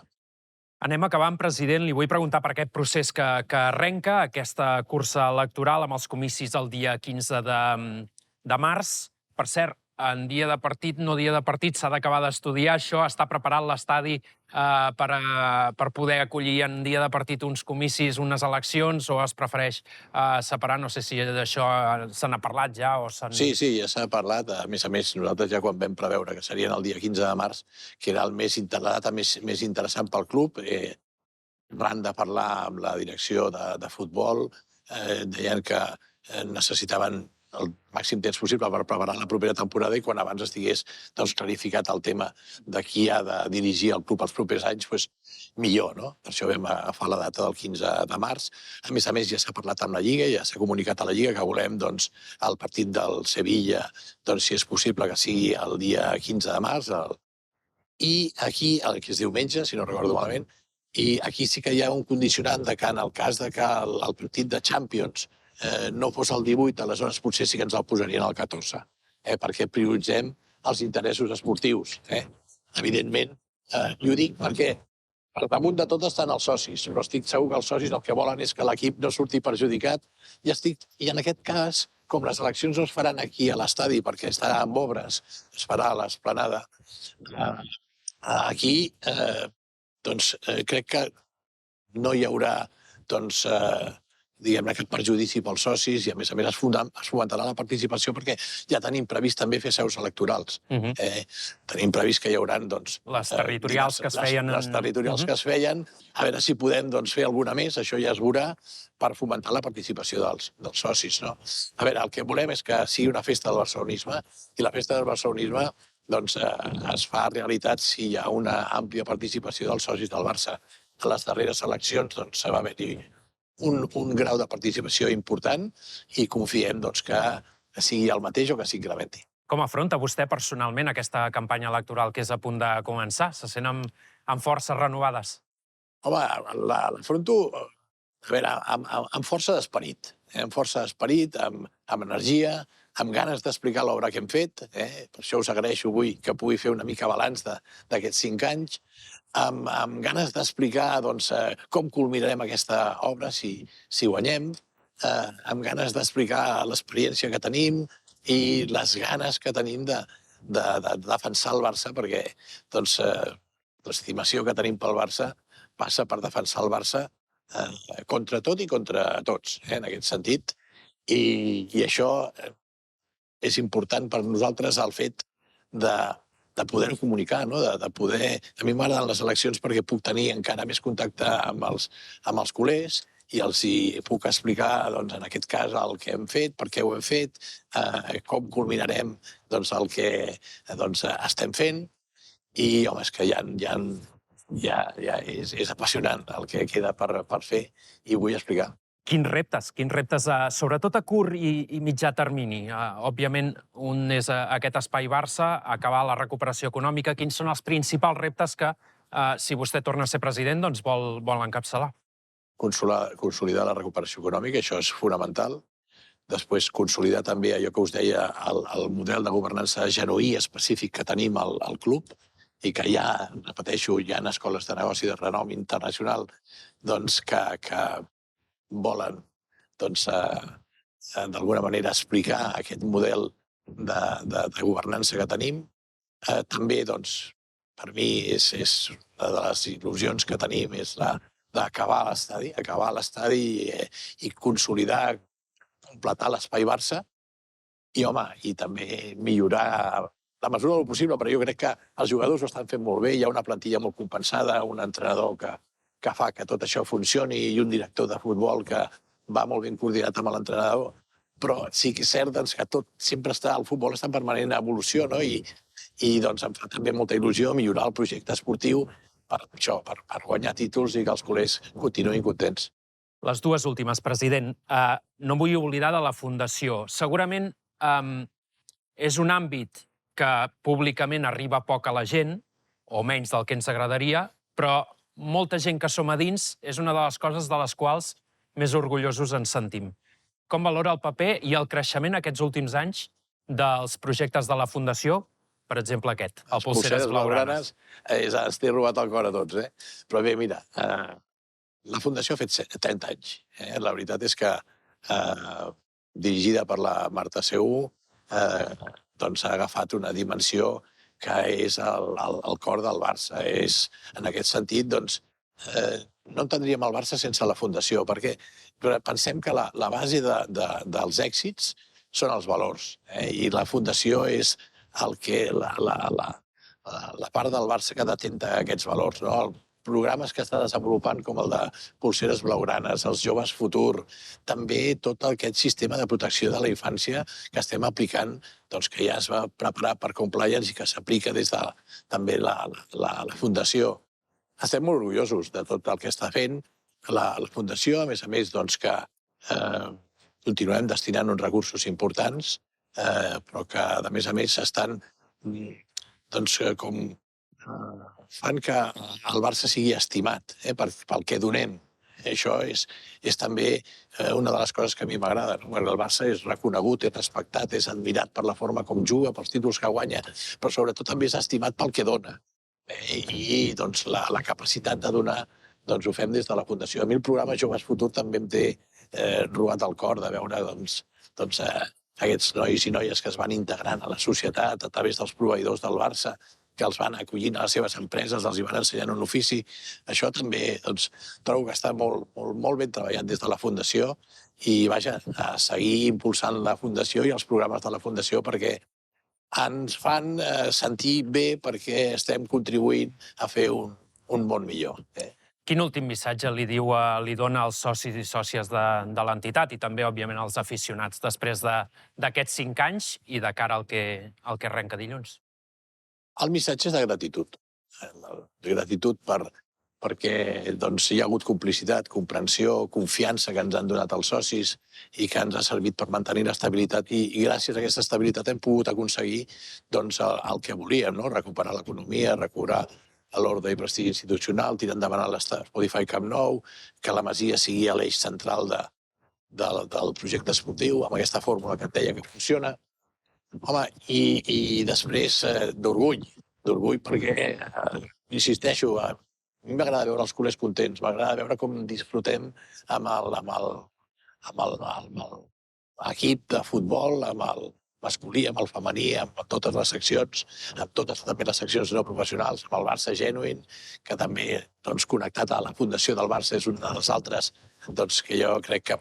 Anem acabant, president. Li vull preguntar per aquest procés que arrenca, aquesta cursa electoral amb els comicis el dia 15 de març. Per cert, en dia de partit, no dia de partit, s'ha d'acabar d'estudiar això. Està preparat l'estadi per poder acollir en dia de partit uns comicis, unes eleccions, o es prefereix separar? No sé si d'això se n'ha parlat ja o s'han... Sí, ja s'ha parlat. A més, nosaltres ja quan vam preveure que serien el dia 15 de març, que era la data més interessant pel club, van de parlar amb la direcció de futbol, deien que necessitaven el màxim temps possible per preparar la propera temporada i quan abans estigués clarificat el tema de qui ha de dirigir el club els propers anys, millor, no? Per això vam agafar la data del 15 de març. A més, ja s'ha parlat amb la Lliga, ja s'ha comunicat a la Lliga que volem el partit del Sevilla, si és possible que sigui el dia 15 de març, i aquí, que és diumenge, si no recordo malament, i aquí sí que hi ha un condicionant de que en el cas de que el partit de Champions no fos el 18, aleshores potser sí que ens el posarien al 14, perquè prioritzem els interessos esportius. Evidentment, i ho dic perquè per damunt de tot estan els socis, però estic segur que els socis el que volen és que l'equip no surti perjudicat i en aquest cas, com les eleccions no es faran aquí a l'estadi perquè estarà en obres, es farà a l'Esplanada, aquí crec que no hi haurà diguem-ne, aquest perjudici pels socis i, a més, es fomentarà la participació perquè ja tenim previst també fer seus electorals. Tenim previst que hi haurà... Les territorials que es feien... Les territorials que es feien. A veure si podem fer alguna més, això ja es veurà, per fomentar la participació dels socis. A veure, el que volem és que sigui una festa del barcelonisme i la festa del barcelonisme es fa realitat si hi ha una àmplia participació dels socis del Barça. A les darreres eleccions va haver-hi un grau de participació important i confiem que sigui el mateix o que s'incrementi. Com afronta vostè personalment aquesta campanya electoral que és a punt de començar? Se sent amb forces renovades? Home, l'afronto amb força d'esperit. Amb força d'esperit, amb energia, amb ganes d'explicar l'obra que hem fet. Per això us agraeixo avui que pugui fer una mica balanç d'aquests 5 anys, amb ganes d'explicar com culminarem aquesta obra si guanyem, amb ganes d'explicar l'experiència que tenim i les ganes que tenim de defensar el Barça, perquè l'estimació que tenim pel Barça passa per defensar el Barça contra tot i contra tots, en aquest sentit. I això és important per nosaltres, el fet de poder comunicar, de poder... A mi m'agraden les eleccions perquè puc tenir encara més contacte amb els culers i els puc explicar, en aquest cas, el que hem fet, per què ho hem fet, com culminarem el que estem fent. I, home, és que és apassionant el que queda per fer i ho vull explicar. Quins reptes, sobretot a curt i mitjà termini? Òbviament, un és aquest espai Barça, acabar la recuperació econòmica. Quins són els principals reptes que, si vostè torna a ser president, vol encapçalar? Consolidar la recuperació econòmica, això és fonamental. Després, consolidar també allò que us deia, el model de governança genuí específic que tenim al club i que repeteixo, hi ha escoles de negoci de renom internacional que volen, d'alguna manera, explicar aquest model de governança que tenim. També, doncs, per mi és una de les il·lusions que tenim, és la d'acabar l'estadi i consolidar, completar l'espai Barça i, home, i també millorar la mesura del possible, però jo crec que els jugadors ho estan fent molt bé, hi ha una plantilla molt compensada, un entrenador que fa que tot això funcioni i un director de futbol que va molt ben coordinat amb l'entrenador. Però sí que és cert doncs, que tot sempre està, el futbol està en permanent evolució, no? I doncs, em fa també molta il·lusió millorar el projecte esportiu per això, per guanyar títols i que els culers continuïn contents. Les dues últimes, president. No vull oblidar de la Fundació. Segurament és un àmbit que públicament arriba poc a la gent, o menys del que ens agradaria, però molta gent que som a dins és una de les coses de les quals més orgullosos ens sentim. Com valora el paper i el creixement aquests últims anys dels projectes de la Fundació? Per exemple, aquest, el Polseres Blaugranes. Ens té robat el cor a tots, eh? Però bé, mira, la Fundació ha fet 30 anys. La veritat és que, dirigida per la Marta Seú, doncs ha agafat una dimensió que és el cor del Barça. En aquest sentit, doncs, no entendríem el Barça sense la Fundació, perquè pensem que la base dels èxits són els valors, i la Fundació és la part del Barça que detenta aquests valors, no? Els programes que està desenvolupant, com el de Polseres Blaugranes, els Joves Futur, també tot aquest sistema de protecció de la infància que estem aplicant, doncs, que ja es va preparar per compliance i que s'aplica des de també la Fundació. Estem molt orgullosos de tot el que està fent la Fundació, a més, doncs, que continuem destinant uns recursos importants, però que, a més, s'estan, doncs, com fan que el Barça sigui estimat pel que donem. Això és també una de les coses que a mi m'agrada. El Barça és reconegut, és respectat, és admirat per la forma com juga, pels títols que guanya, però sobretot també és estimat pel que dona. I doncs, la capacitat de donar doncs, ho fem des de la Fundació. A mi el programa Joves Futur també em té robat el cor de veure aquests nois i noies que es van integrant a la societat a través dels proveïdors del Barça, que els van acollint a les seves empreses, els hi van ensenyant un ofici. Això també trobo que està molt ben treballat des de la Fundació i, vaja, a seguir impulsant la Fundació i els programes de la Fundació perquè ens fan sentir bé perquè estem contribuint a fer un món millor. Quin últim missatge li dona als socis i sòcies de l'entitat i també, òbviament, als aficionats després d'aquests 5 anys i de cara al que arrenca dilluns? El missatge és de gratitud. De gratitud perquè hi ha hagut complicitat, comprensió, confiança que ens han donat els socis i que ens ha servit per mantenir l'estabilitat i gràcies a aquesta estabilitat hem pogut aconseguir el que volíem, recuperar l'economia, recuperar l'ordre i prestigi institucional, tirar endavant l'Spotify Camp Nou, que la Masia sigui l'eix central del projecte esportiu, amb aquesta fórmula que et deia que funciona. Home, i després d'orgull perquè, insisteixo, a mi m'agrada veure els culers contents, m'agrada veure com disfrutem amb l'equip de futbol, amb el masculí, amb el femení, amb totes les seccions, amb totes també les seccions no professionals, amb el Barça Genuïn, que també, connectat a la Fundació del Barça, és un dels altres que jo crec que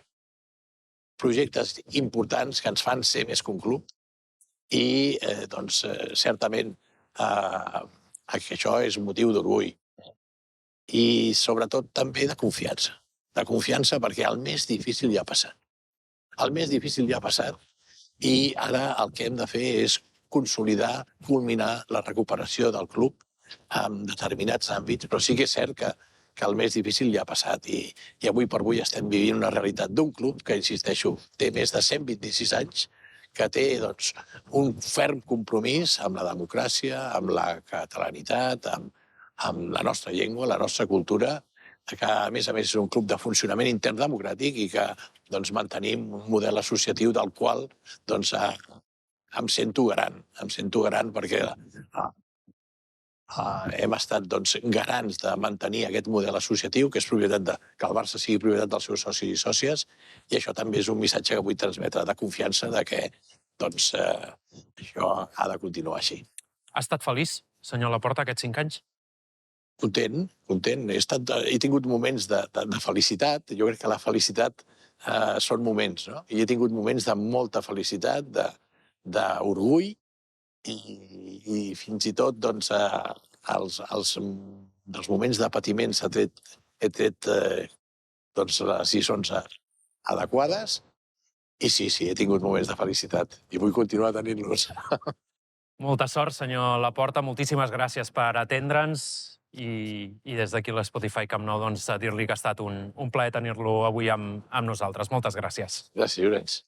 projectes importants que ens fan ser més que un club. I, certament, això és un motiu d'orgull. I, sobretot, també de confiança. De confiança perquè el més difícil ja ha passat. El més difícil ja ha passat i ara el que hem de fer és consolidar, culminar la recuperació del club en determinats àmbits, però sí que és cert que el més difícil ja ha passat i avui per avui estem vivint una realitat d'un club que, insisteixo, té més de 126 anys, que té un ferm compromís amb la democràcia, amb la catalanitat, amb la nostra llengua, la nostra cultura, que a més és un club de funcionament intern democràtic i que mantenim un model associatiu del qual em sento garant perquè hem estat garants de mantenir aquest model associatiu, que és que el Barça sigui propietat dels seus socis i sòcies, i això també és un missatge que vull transmetre de confiança de que això ha de continuar així. Ha estat feliç, senyor Laporta, aquests 5 anys? Content, content. He tingut moments de felicitat. Jo crec que la felicitat són moments, no? I he tingut moments de molta felicitat, d'orgull i fins i tot doncs, dels moments de patiment he tret doncs, les lliçons adequades. I sí, he tingut moments de felicitat i vull continuar tenint-los. Molta sort, senyor Laporta. Moltíssimes gràcies per atendre'ns i des d'aquí l'Spotify Camp Nou dir-li que ha estat un plaer tenir-lo avui amb nosaltres. Moltes gràcies. Gràcies, Llorenç.